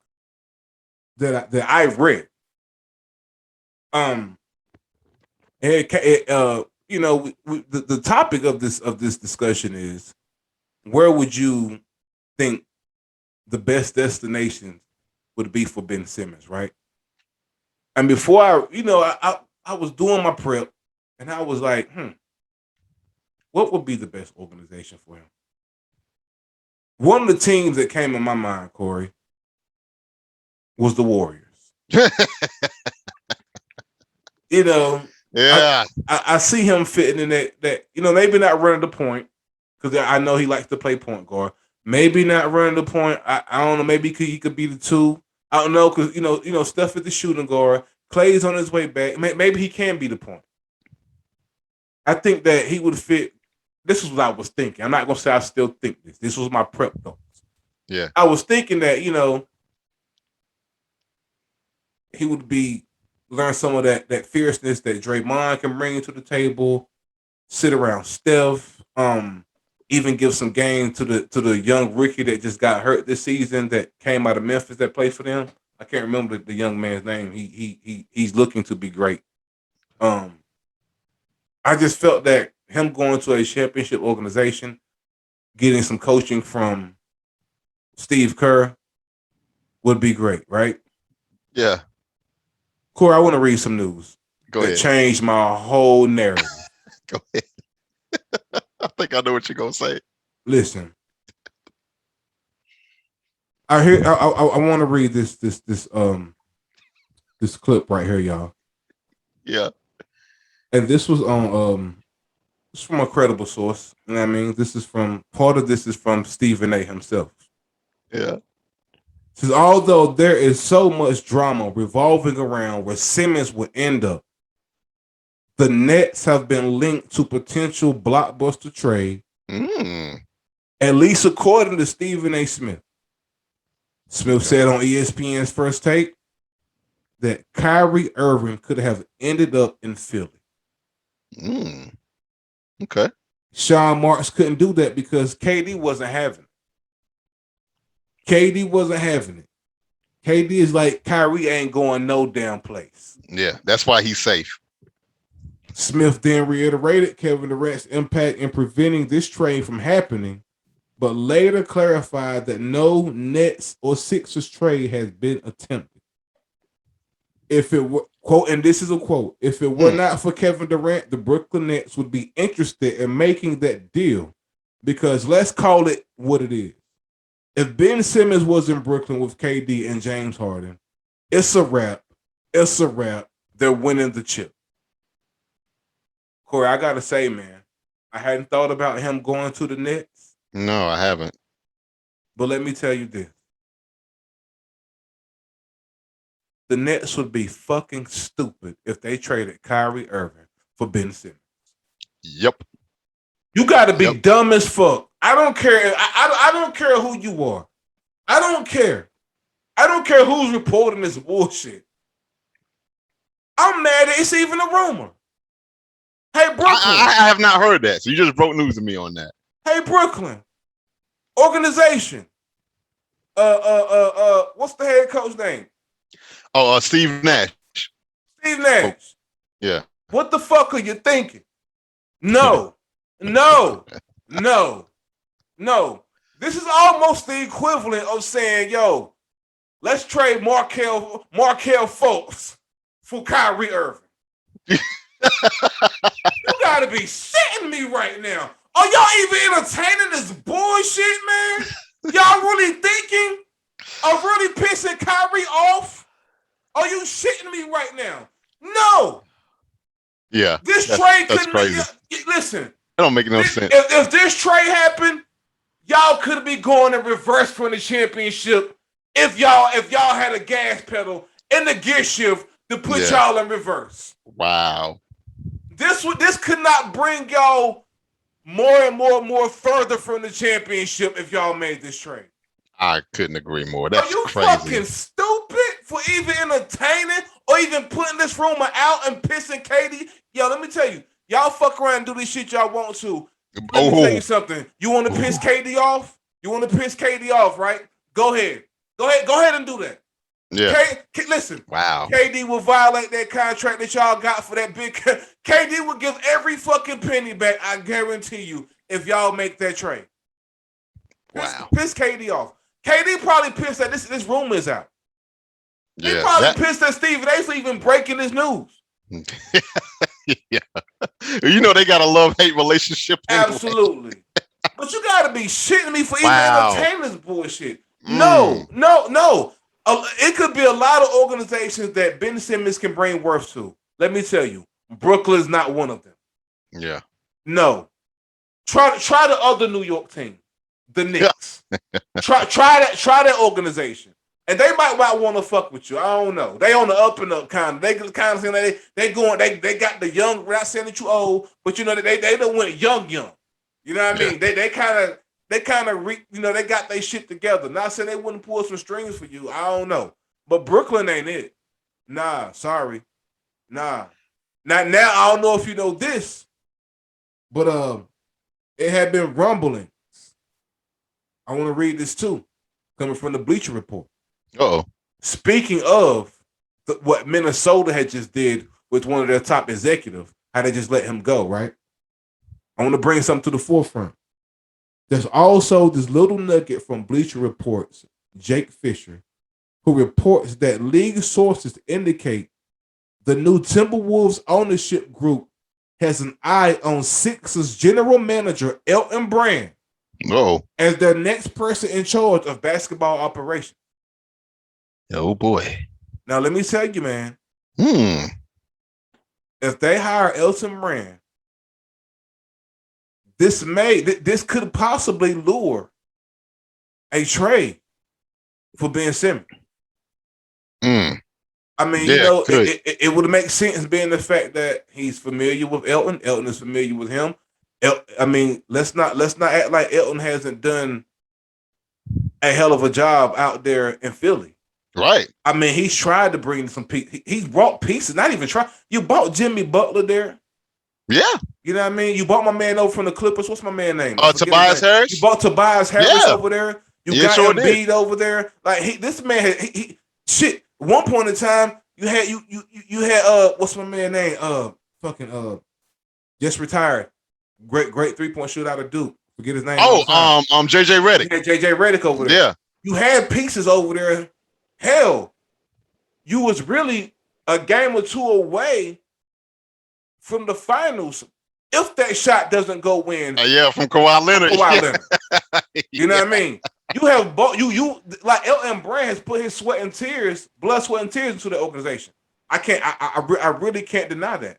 that I've read. The topic of this discussion is where would you think the best destinations would be for Ben Simmons, right? And before I was doing my prep and I was like, what would be the best organization for him? One of the teams that came in my mind, Corey, was the Warriors. Yeah. I see him fitting in that maybe not running the point because I know he likes to play point guard. Maybe not running the point. I don't know. Maybe he could be the two. I don't know because Steph is the shooting guard. Clay's on his way back. Maybe he can be the point. I think that he would fit. This is what I was thinking. I'm not gonna say I still think this. This was my prep thoughts. Yeah. I was thinking that he would learn some of that fierceness that Draymond can bring to the table. Sit around Steph. Even give some game to the young rookie that just got hurt this season that came out of Memphis that played for them. I can't remember the young man's name. He's looking to be great. I just felt that him going to a championship organization, getting some coaching from Steve Kerr would be great, right? Yeah. Corey, I want to read some news that changed my whole narrative. Go ahead. I think I know what you're gonna say. Listen, I want to read this clip right here, y'all. Yeah. And this was on it's from a credible source. You know what I mean? Part of this is from Stephen A. himself. Yeah. It says, although there is so much drama revolving around where Simmons would end up, the Nets have been linked to potential blockbuster trade, At least according to Stephen A. Smith. Smith said on ESPN's First Take that Kyrie Irving could have ended up in Philly. Okay. Sean Marks couldn't do that because KD wasn't having it. KD wasn't having it. KD is like, Kyrie ain't going no damn place. Yeah, that's why he's safe. Smith then reiterated Kevin Durant's impact in preventing this trade from happening, but later clarified that no Nets or Sixers trade has been attempted. If it were, quote, and this is a quote, if it were not for Kevin Durant, the Brooklyn Nets would be interested in making that deal because let's call it what it is. If Ben Simmons was in Brooklyn with KD and James Harden, it's a wrap. It's a wrap. They're winning the chip. Corey, I got to say, man, I hadn't thought about him going to the Nets. No, I haven't. But let me tell you this. The Nets would be fucking stupid if they traded Kyrie Irving for Ben Simmons. Yep. You got to be dumb as fuck. I don't care. I don't care who you are. I don't care. I don't care who's reporting this bullshit. I'm mad that it's even a rumor. Hey, Brooklyn. I have not heard that. So you just broke news to me on that. Hey, Brooklyn. Organization. What's the head coach name? Oh, Steve Nash. Steve Nash. Oh, yeah. What the fuck are you thinking? No. No. No. No. This is almost the equivalent of saying, yo, let's trade Markelle Fultz for Kyrie Irving. You gotta be shitting me right now. Are y'all even entertaining this bullshit, man? Y'all really thinking of really pissing Kyrie off? Are you shitting me right now? No. Yeah. This trade couldn't crazy. Listen. That don't make no sense. If this trade happened, y'all could be going in reverse from the championship if y'all had a gas pedal and the gear shift to put y'all in reverse. Wow. This could not bring y'all more and more further from the championship if y'all made this trade. I couldn't agree more. That's Are you crazy. fucking stupid for even entertaining or even putting this rumor out and pissing KD? Yo, let me tell you, y'all fuck around and do this shit y'all want to. Let me tell you something. You want to piss KD off? You want to piss KD off, right? Go ahead. Go ahead and do that. Yeah. Listen. Wow. KD will violate that contract that y'all got for that big. KD will give every fucking penny back. I guarantee you, if y'all make that trade. Wow. Piss KD off. KD probably pissed that this rumor is out. He Yeah, probably pissed at Stephen A for even breaking this news. Yeah. You know they got a love-hate relationship. Anyway. Absolutely. But you gotta be shitting me for even entertaining this bullshit. Mm. No. It could be a lot of organizations that Ben Simmons can bring worth to. Let me tell you, Brooklyn's not one of them. Yeah. No. Try the other New York team, the Knicks. try that organization, and they might want to fuck with you. I don't know. They on the up and up kind of. They kind of saying they got the young. We're not saying that you old, but you know they don't went young. You know what I mean? They kind of they got their shit together. Not saying they wouldn't pull some strings for you. I don't know, but Brooklyn ain't it. Nah, sorry, nah. Now I don't know if you know this, but it had been rumbling. I want to read this too, coming from the Bleacher Report. Uh-oh. Speaking of what Minnesota had just did with one of their top executives, how they just let him go, right? I want to bring something to the forefront. There's also this little nugget from Bleacher Report's Jake Fisher, who reports that league sources indicate the new Timberwolves ownership group has an eye on Sixers general manager Elton Brand as their next person in charge of basketball operations. Oh boy. Now let me tell you, man. If they hire Elton Brand, this could possibly lure a trade for Ben Simmons. I mean, it would make sense being the fact that he's familiar with Elton. Elton is familiar with him. I mean, let's not act like Elton hasn't done a hell of a job out there in Philly. Right. I mean, he's tried to bring some pieces. He's brought pieces. Not even try. You bought Jimmy Butler there. Yeah. You know what I mean? You bought my man over from the Clippers. What's my man name? Tobias Harris. You bought Tobias Harris over there. You got Embiid over there. Like this man had shit. One point in time, you had what's my man name? Just retired. Great 3-point shooter out of Duke. Forget his name. JJ Redick. You had JJ Redick over there. Yeah. You had pieces over there. Hell, you was really a game or two away from the finals. If that shot doesn't go in, from Kawhi Leonard. You know what I mean? You have you like Elton Brand has put his blood, sweat, and tears into the organization. I really can't deny that.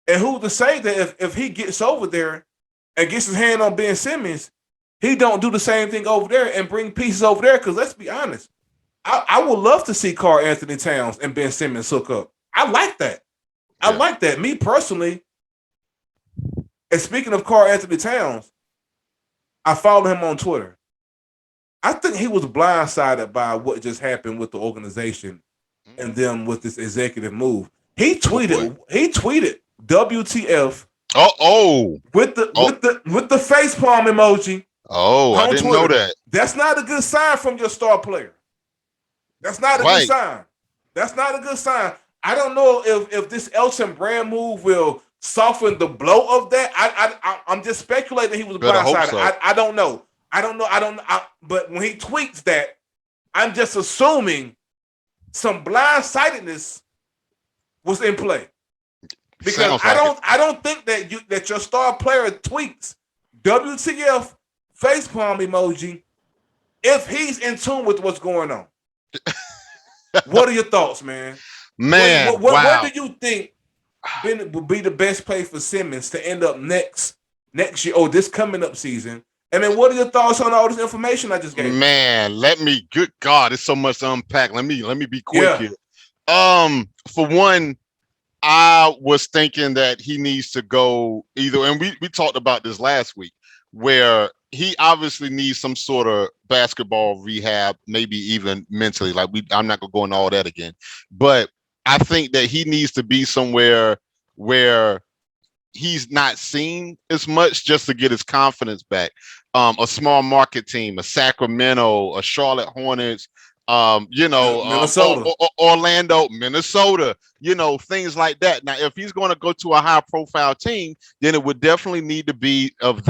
And who to say that if he gets over there and gets his hand on Ben Simmons, he don't do the same thing over there and bring pieces over there? Because let's be honest, I would love to see Karl Anthony Towns and Ben Simmons hook up. I like that. I like that. Me personally, and speaking of Karl Anthony Towns, I follow him on Twitter. I think he was blindsided by what just happened with the organization and them with this executive move. He tweeted WTF. With the face palm emoji. Oh, I didn't know that. That's not a good sign from your star player. That's not a good sign. That's not a good sign. I don't know if this Elton Brand move will soften the blow of that. I'm just speculating he was blindsided. So. I don't know. But when he tweets that, I'm just assuming some blindsidedness was in play. Because I don't think that your star player tweets WTF facepalm emoji if he's in tune with what's going on. What are your thoughts, man? Man, what do you think would be the best play for Simmons to end up next year or this coming up season? And then what are your thoughts on all this information I just gave? Man, good God, it's so much to unpack. Let me be quick here. For one, I was thinking that he needs to go either, and we talked about this last week, where he obviously needs some sort of basketball rehab, maybe even mentally. I'm not gonna go into all that again, but I think that he needs to be somewhere where he's not seen as much just to get his confidence back. A small market team, a Sacramento, a Charlotte Hornets, Minnesota, Orlando, Minnesota, things like that. Now, if he's going to go to a high profile team, then it would definitely need to be of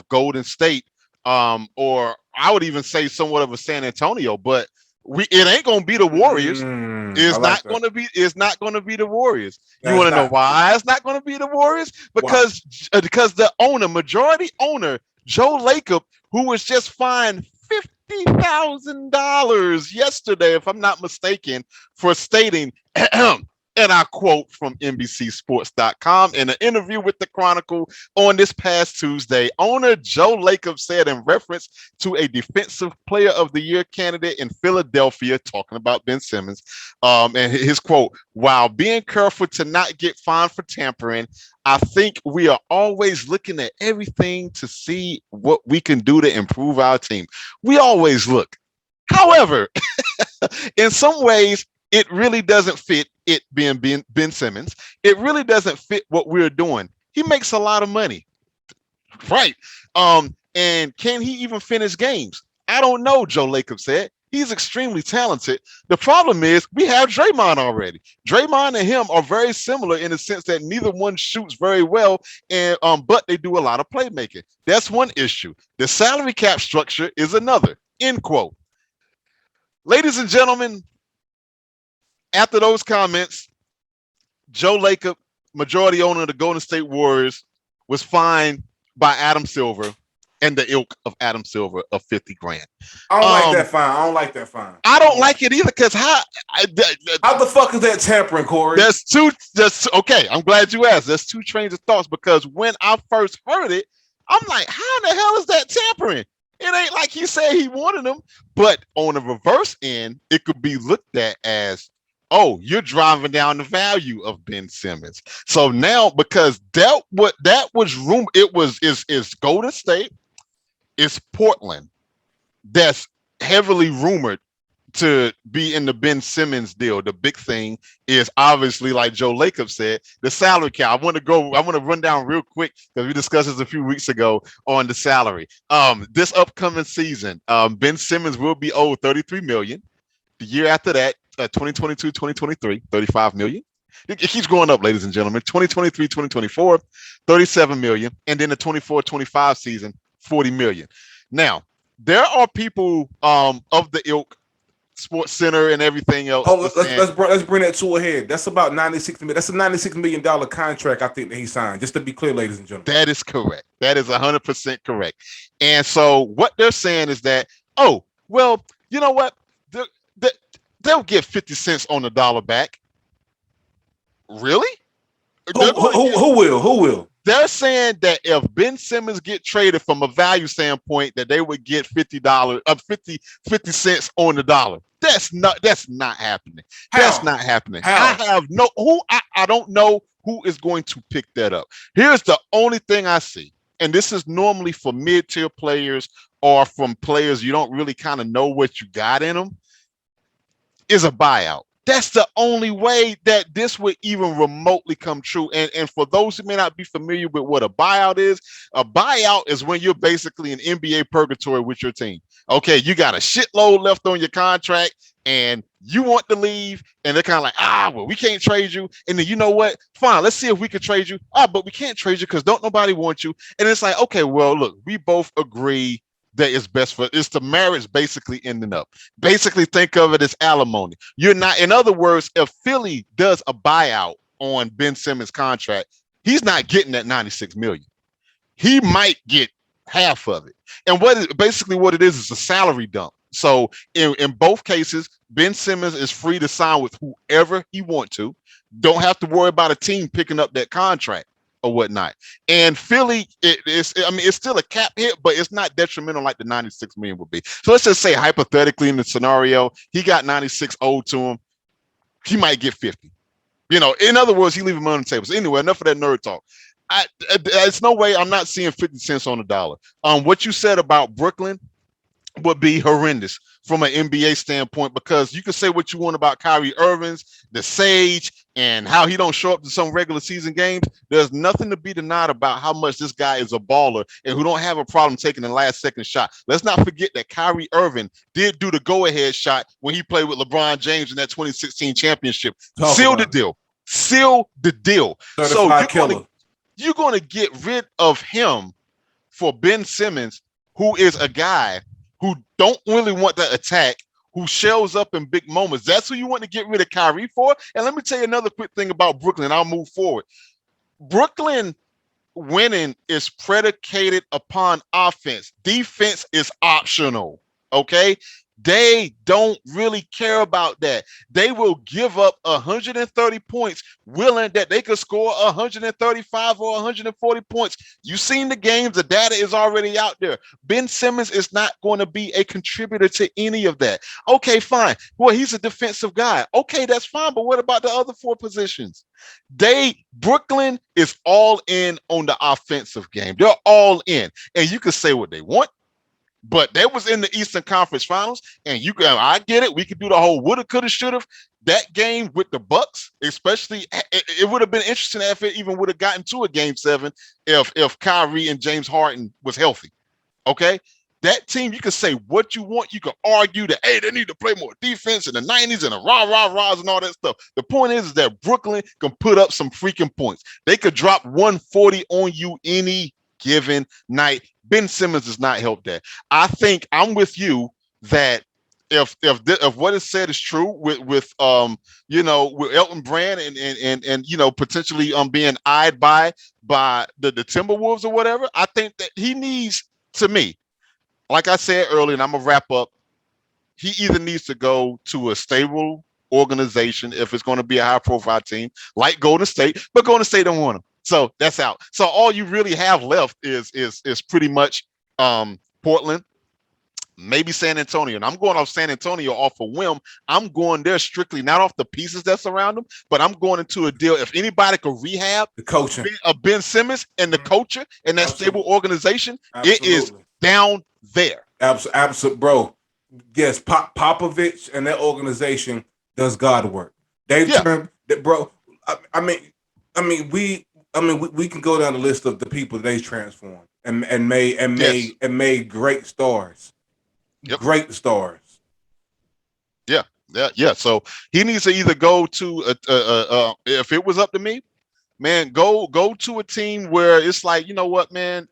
Golden State, or I would even say somewhat of a San Antonio, but it ain't going to be the Warriors. It's not going to be the Warriors. You want to know why it's not going to be the Warriors? Because the majority owner, Joe Lacob, who was just fined $50,000 yesterday, if I'm not mistaken, for stating, and I quote from NBCSports.com, in an interview with the Chronicle on this past Tuesday, owner Joe Lacob said in reference to a Defensive Player of the Year candidate in Philadelphia, talking about Ben Simmons, and his quote, "While being careful to not get fined for tampering, I think we are always looking at everything to see what we can do to improve our team." We always look. However, in some ways, it really doesn't fit, it being Ben Simmons. It really doesn't fit what we're doing. He makes a lot of money. Right. And can he even finish games? I don't know, Joe Lacob said. He's extremely talented. The problem is we have Draymond already. Draymond and him are very similar in the sense that neither one shoots very well, and but they do a lot of playmaking. That's one issue. The salary cap structure is another. End quote. Ladies and gentlemen, after those comments, Joe Lacob, majority owner of the Golden State Warriors, was fined by Adam Silver and the ilk of Adam Silver of $50,000. I don't like that fine. I don't like that fine. I don't like it either, because how the fuck is that tampering, Corey? Okay, I'm glad you asked. There's two trains of thoughts, because when I first heard it, I'm like, how the hell is that tampering? It ain't like he said he wanted them. But on the reverse end, it could be looked at as, oh, you're driving down the value of Ben Simmons. So now, because that was room, it was is Golden State, it's Portland that's heavily rumored to be in the Ben Simmons deal. The big thing is obviously, like Joe Lacob said, the salary cap. I want to run down real quick because we discussed this a few weeks ago on the salary. This upcoming season, Ben Simmons will be owed $33 million. The year after that, 2022, 2023, $35 million. It keeps going up, ladies and gentlemen. 2023, 2024, $37 million. And then the 24-25 season, $40 million. Now, there are people of the ilk, Sports Center and everything else. Oh, let's bring that to a head. That's about $96 million. That's a $96 million contract, I think, that he signed. Just to be clear, ladies and gentlemen. That is correct. That is 100% correct. And so what they're saying is that, oh, well, you know what? They'll get 50 cents on the dollar back. Really? Who will? They're saying that if Ben Simmons get traded from a value standpoint, that they would get $50, 50 cents on the dollar. That's not happening. How? That's not happening. How? I don't know who is going to pick that up. Here's the only thing I see, and this is normally for mid-tier players or from players you don't really kind of know what you got in them, is a buyout. That's the only way that this would even remotely come true. And for those who may not be familiar with what a buyout is when you're basically in NBA purgatory with your team. Okay, you got a shitload left on your contract and you want to leave, and they're kind of like, well, we can't trade you. And then, you know what? Fine, let's see if we can trade you. But we can't trade you because don't nobody want you. And it's like, okay, well, look, we both agree that is best for it's the marriage basically ending up. Basically, think of it as alimony. You're not, in other words, if Philly does a buyout on Ben Simmons' contract, he's not getting that $96 million. He might get half of it. And what it is a salary dump. So in both cases, Ben Simmons is free to sign with whoever he wants to. Don't have to worry about a team picking up that contract or whatnot. And Philly, it's still a cap hit, but it's not detrimental like the $96 million would be. So let's just say hypothetically in the scenario, he got 96 owed to him. He might get 50. You know, in other words, he leave him on the table. So anyway, enough of that nerd talk. It's no way I'm not seeing 50 cents on the dollar. What you said about Brooklyn would be horrendous from an NBA standpoint, because you can say what you want about Kyrie Irving's, the Sage, and how he don't show up to some regular season games. There's nothing to be denied about how much this guy is a baller and who don't have a problem taking the last second shot. Let's not forget that Kyrie Irving did do the go-ahead shot when he played with LeBron James in that 2016 championship. Seal the deal. So you're going to get rid of him for Ben Simmons, who is a guy who don't really want the attack, who shows up in big moments. That's who you want to get rid of Kyrie for. And let me tell you another quick thing about Brooklyn. I'll move forward. Brooklyn winning is predicated upon offense. Defense is optional. Okay? They don't really care about that. They will give up 130 points, willing that they could score 135 or 140 points. You've seen the games. The data is already out there. Ben Simmons is not going to be a contributor to any of that. Okay, fine. Well, he's a defensive guy. Okay, that's fine. But what about the other four positions? Brooklyn is all in on the offensive game. They're all in. And you can say what they want, but that was in the Eastern Conference Finals, and I get it. We could do the whole woulda, coulda, shoulda. That game with the Bucks, especially, it would have been interesting if it even would have gotten to a Game 7 if Kyrie and James Harden was healthy. Okay, that team, you can say what you want. You can argue that, hey, they need to play more defense in the 90s and the rah-rah-rahs and all that stuff. The point is that Brooklyn can put up some freaking points. They could drop 140 on you any given night. Ben Simmons does not help that. I think I'm with you that if what is said is true with Elton Brand and potentially being eyed by the Timberwolves or whatever, I think that he needs, to me, like I said earlier, and I'm gonna wrap up, he either needs to go to a stable organization if it's going to be a high profile team like Golden State, but Golden State don't want him. So that's out. So all you really have left is pretty much Portland maybe San Antonio. And I'm going off San Antonio off a whim. I'm going there strictly not off the pieces that surround them, but I'm going into a deal. If anybody could rehab The coaching. Ben Simmons and the culture and that stable organization, it is down there. Absolutely, bro. Yes, Popovich and that organization does God work. They've turned, bro. I mean, we can go down the list of the people they transformed and made great stars. Yep. Great stars. Yeah. So he needs to either go to if it was up to me, man, go to a team where it's like, you know what, man,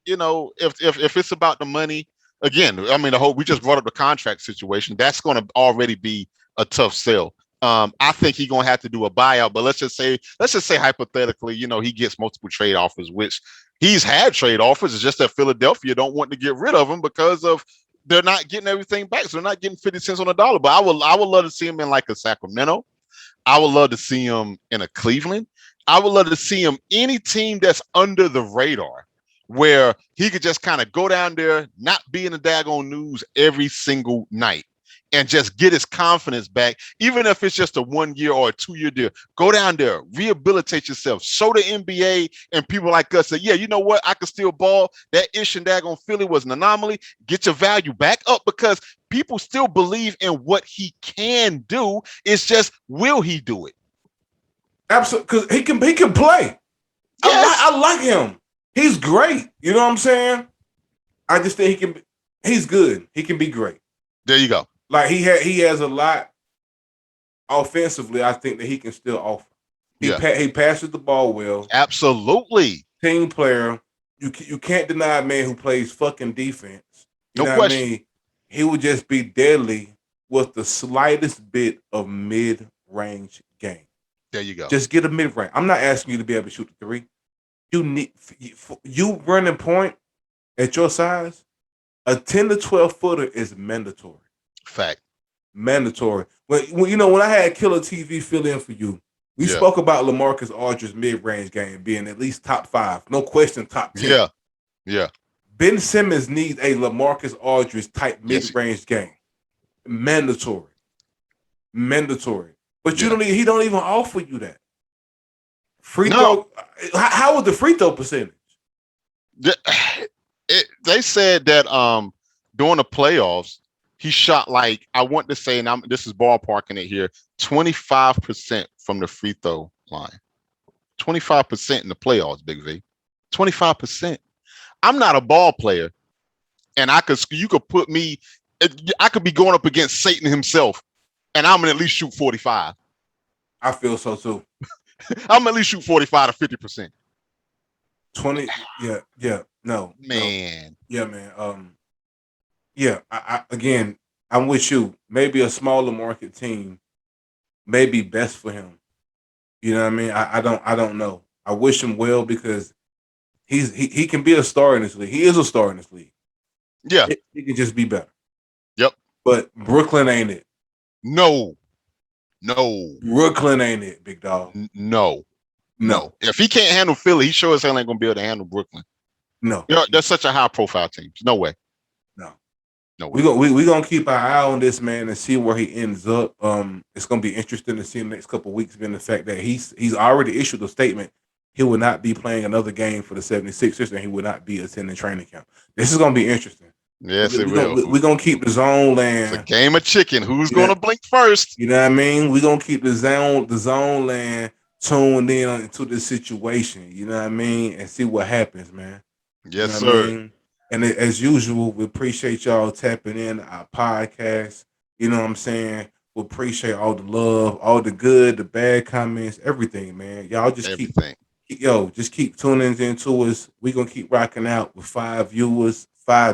you know, if it's about the money, again, I mean, we just brought up the contract situation. That's going to already be a tough sell. I think he's going to have to do a buyout, but let's just say hypothetically, you know, he gets multiple trade offers, which he's had trade offers. It's just that Philadelphia don't want to get rid of him because of they're not getting everything back. So they're not getting 50 cents on the dollar. But I would love to see him in like a Sacramento. I would love to see him in a Cleveland. I would love to see him any team that's under the radar, where he could just kind of go down there, not be in the daggone news every single night, and just get his confidence back, even if it's just a 1 year or a 2 year deal. Go down there, rehabilitate yourself, show the NBA and people like us that, yeah, you know what, I can still ball. That ish and daggone Philly was an anomaly. Get your value back up, because people still believe in what he can do. It's just, will he do it? Absolutely, because he can play. Yes. I like him. He's great. You know what I'm saying? I just think he's good. He can be great. There you go. Like he has a lot offensively. I think that he can still offer. He passes the ball well. Absolutely. Team player. You can't deny a man who plays fucking defense. You know question. What I mean? He would just be deadly with the slightest bit of mid-range game. There you go. Just get a mid-range. I'm not asking you to be able to shoot the three. You running point at your size, a 10 to 12 footer is mandatory. Fact. Mandatory. When I had Killer TV fill in for you, we spoke about LaMarcus Aldridge's mid-range game being at least top 5. No question, top 10. Yeah. Ben Simmons needs a LaMarcus Aldridge type mid-range game. Mandatory. But he don't even offer you that. Free throw. How was the free throw percentage? They said that during the playoffs, he shot like, I want to say, and this is ballparking it here, 25% from the free throw line. 25% in the playoffs, Big V. 25%. I'm not a ball player, and you could put me, I could be going up against Satan himself, and I'm gonna at least shoot 45. I feel so too. I'm gonna at least shoot 45 to 50%. 20, yeah, no, man, no. Yeah, man. Again, I'm with you. Maybe a smaller market team may be best for him. You know what I mean? I don't know. I wish him well, because he can be a star in this league. He is a star in this league. Yeah, he can just be better. Yep. But Brooklyn ain't it. No. Brooklyn ain't it, big dog. No. If he can't handle Philly, he sure as hell ain't gonna be able to handle Brooklyn. No. That's such a high profile team. No way. No way. We gonna keep our eye on this man and see where he ends up. It's gonna be interesting to see in the next couple of weeks, given the fact that he's already issued a statement. He will not be playing another game for the 76ers, and he will not be attending training camp. This is gonna be interesting. Yes, it will. We're going to keep the zone land. It's a game of chicken. Who's going to blink first? You know what I mean? We're going to keep the zone land tuned in into this situation. You know what I mean? And see what happens, man. Yes, you know sir. I mean? And as usual, we appreciate y'all tapping in our podcast. You know what I'm saying? We appreciate all the love, all the good, the bad comments, everything, man. Y'all just keep tuning into us. We're going to keep rocking out with 5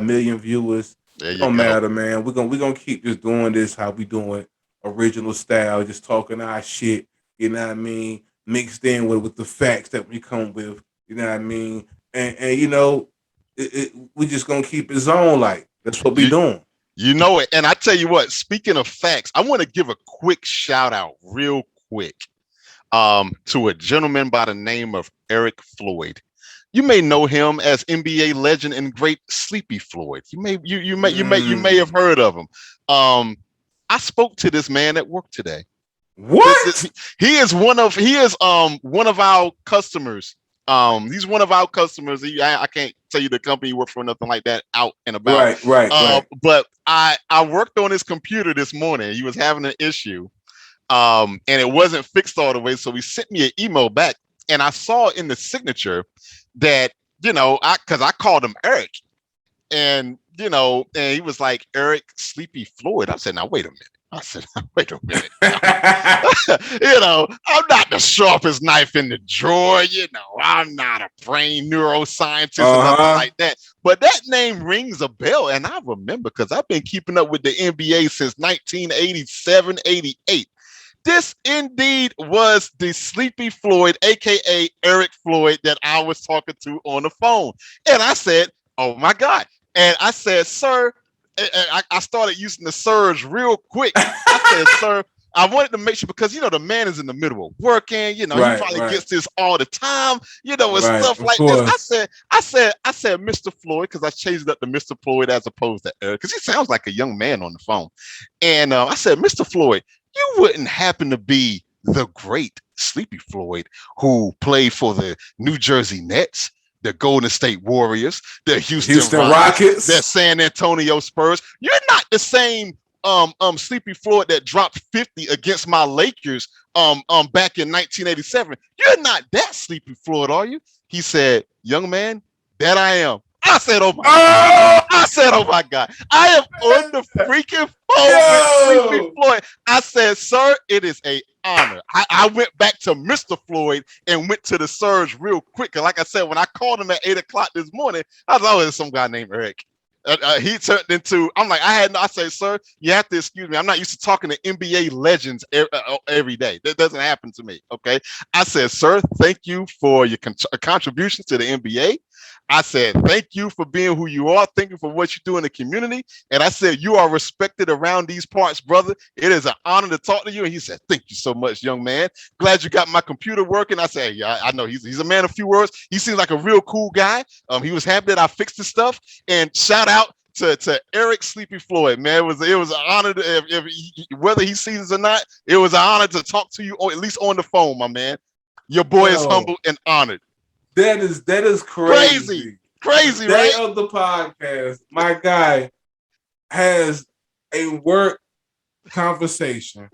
million viewers. Don't matter, man. We're gonna keep just doing this how we doing, original style, just talking our shit. You know what I mean? Mixed in with the facts that we come with. You know what I mean? And you know, we just gonna keep it zone like. That's what we doing. You know it. And I tell you what. Speaking of facts, I want to give a quick shout out, real quick, to a gentleman by the name of Eric Floyd. You may know him as NBA legend and great Sleepy Floyd. You may have heard of him. I spoke to this man at work today. What? He is one of our customers. He's one of our customers. I can't tell you the company he worked for, nothing like that, out and about. Right. But I worked on his computer this morning. He was having an issue, and it wasn't fixed all the way. So he sent me an email back, and I saw in the signature that, because I called him Eric, and and he was like, Eric Sleepy Floyd. I said, now wait a minute. Wait a minute. I'm not the sharpest knife in the drawer. I'm not a brain neuroscientist or nothing like that. But that name rings a bell. And I remember because I've been keeping up with the NBA since 1987, 88. This indeed was the Sleepy Floyd, a.k.a. Eric Floyd, that I was talking to on the phone. And I said, oh, my God. And I said, sir, I started using the surge real quick. I said, sir, I wanted to make sure because, the man is in the middle of working. He probably gets this all the time, and stuff like this. I said, Mr. Floyd, because I changed it up to Mr. Floyd as opposed to Eric, because he sounds like a young man on the phone. And I said, Mr. Floyd, you wouldn't happen to be the great Sleepy Floyd who played for the New Jersey Nets, the Golden State Warriors, the Houston Rockets, the San Antonio Spurs. You're not the same Sleepy Floyd that dropped 50 against my Lakers back in 1987. You're not that Sleepy Floyd, are you? He said, young man, that I am. I said, oh my God. I said, oh my God. I am on the freaking phone with Sleepy Floyd. I said, sir, it is an honor. I went back to Mr. Floyd and went to the surge real quick. And like I said, when I called him at 8 o'clock this morning, I was there's some guy named Eric. He turned into, I say, sir, you have to excuse me. I'm not used to talking to NBA legends every day. That doesn't happen to me. Okay. I said, sir, thank you for your contributions to the NBA. I said, thank you for being who you are. Thank you for what you do in the community. And I said, you are respected around these parts, brother. It is an honor to talk to you. And he said, thank you so much, young man. Glad you got my computer working. I said, yeah, I know he's a man of few words. He seems like a real cool guy. He was happy that I fixed his stuff. And shout out to Eric Sleepy Floyd, man. It was an honor whether he sees us or not, it was an honor to talk to you, or at least on the phone, my man. Your boy is humbled and honored. That is crazy. Crazy, Day right? of the podcast, my guy has a work conversation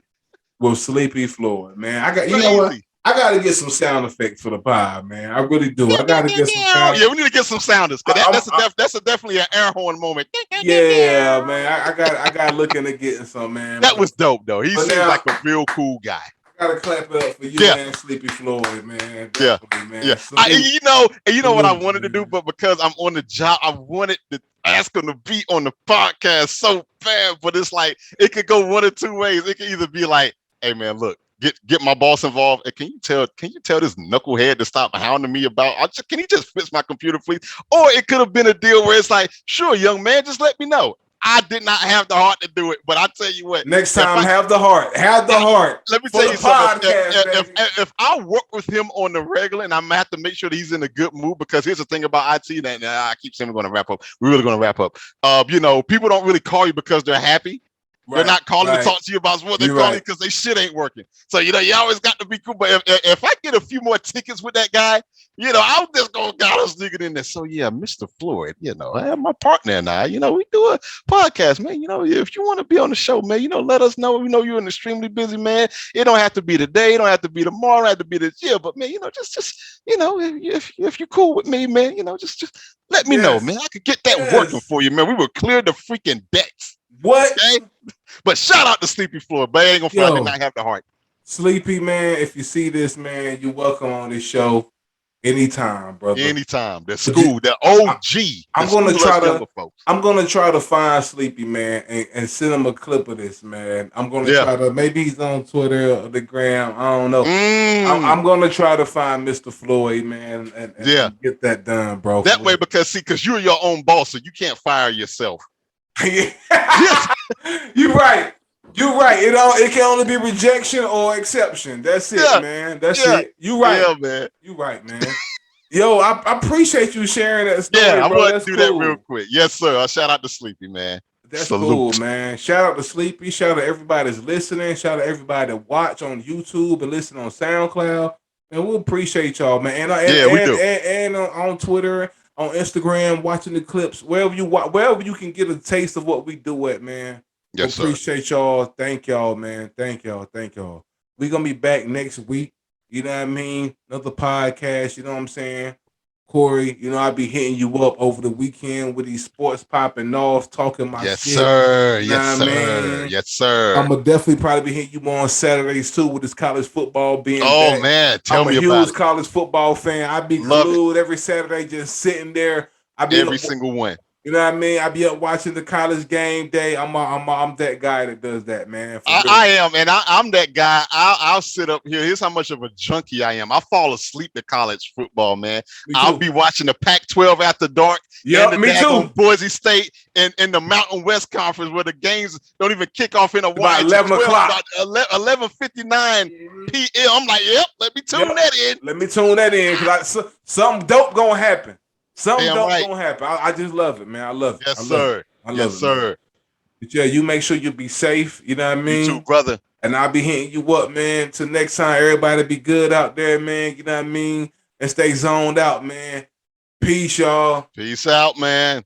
with Sleepy Floyd, man. You know what? I gotta get some sound effects for the pod, man. I really do. I gotta get some sound. Yeah, we need to get some sounders. That's definitely an air horn moment. Yeah, man. I got looking to getting some, man. That was dope, though. He seems like a real cool guy. Gotta clap it up for you, man, Sleepy Floyd, man. Man. Yeah. You know what I wanted to do, but because I'm on the job, I wanted to ask him to be on the podcast so bad. But it's like it could go one of two ways. It could either be like, hey man, look, get my boss involved. And can you tell this knucklehead to stop hounding me about? Can he just fix my computer, please? Or it could have been a deal where it's like, sure, young man, just let me know. I did not have the heart to do it, but I tell you what. Next time, have the heart. Have the heart. Let me tell you something. If I work with him on the regular, and I'm gonna have to make sure that he's in a good mood, because here's the thing about IT. That I keep saying we're gonna wrap up. We're really gonna wrap up. People don't really call you because they're happy. They're not calling to talk to you about what they're calling because they shit ain't working. So, you always got to be cool. But if I get a few more tickets with that guy, I'm just going to got us nigga in there. So, yeah, Mr. Floyd, I have my partner and I, we do a podcast, man. If you want to be on the show, man, let us know. We know you're an extremely busy man. It don't have to be today. It don't have to be tomorrow. It don't have to be this year. But, man, if you're cool with me, man, just let me know, man. I could get that working for you, man. We will clear the freaking decks. What? Okay? But shout out to Sleepy Floyd, but I ain't gonna find not have the heart. Sleepy, man, if you see this, man, you're welcome on this show anytime, brother. Anytime. The school, the OG. I'm gonna try to find Sleepy, man, and send him a clip of this, man. I'm gonna try to, maybe he's on Twitter or the gram. I don't know. I'm gonna try to find Mr. Floyd, man, and get that done, bro. That way, because you're your own boss, so you can't fire yourself. You're right. It can only be rejection or exception. That's it, man. That's it. You right. Yeah, man. You right, man. Yo, I appreciate you sharing that story, Yeah, I bro. want That's to do cool. that real quick. Yes, sir. I shout out to Sleepy, man. That's Salute. cool, man. Shout out to Sleepy. Shout out to everybody that's listening. Shout out to everybody that watch on YouTube and listen on SoundCloud. And we appreciate y'all, man. We do. And on Twitter, on Instagram, watching the clips, wherever you can get a taste of what we do at, man. Yes, we appreciate y'all. Thank y'all, man. Thank y'all. We're gonna be back next week. You know what I mean? Another podcast, you know what I'm saying? Corey, you know, I'll be hitting you up over the weekend with these sports popping off, talking my Yes, shit. sir. You know Yes, what I sir. mean? Yes, sir. I'm gonna definitely probably be hitting you on Saturdays too with this college football being Oh back. man, tell I'm me a about huge it. college football fan. I be Love it. glued every Saturday, just sitting there. I be Every single one. You know what I mean? I be up watching the college game day. I'm that guy that does that, man. I am, and I'm that guy. I'll sit up here. Here's how much of a junkie I am. I fall asleep at college football, man. I'll be watching the Pac-12 after dark. Yeah, me too. Boise State and the Mountain West Conference, where the games don't even kick off in a while. About 11 o'clock. About 11:59 p.m. I'm like, yep, let me tune that in. Let me tune that in because something dope gonna happen. Something Damn dope right. gonna happen. I just love it, man. I love it. Yes, sir. Yes, sir. But yeah, you make sure you be safe. You know what I mean? You too, brother. And I'll be hitting you up, man. Till next time, everybody be good out there, man. You know what I mean? And stay zoned out, man. Peace, y'all. Peace out, man.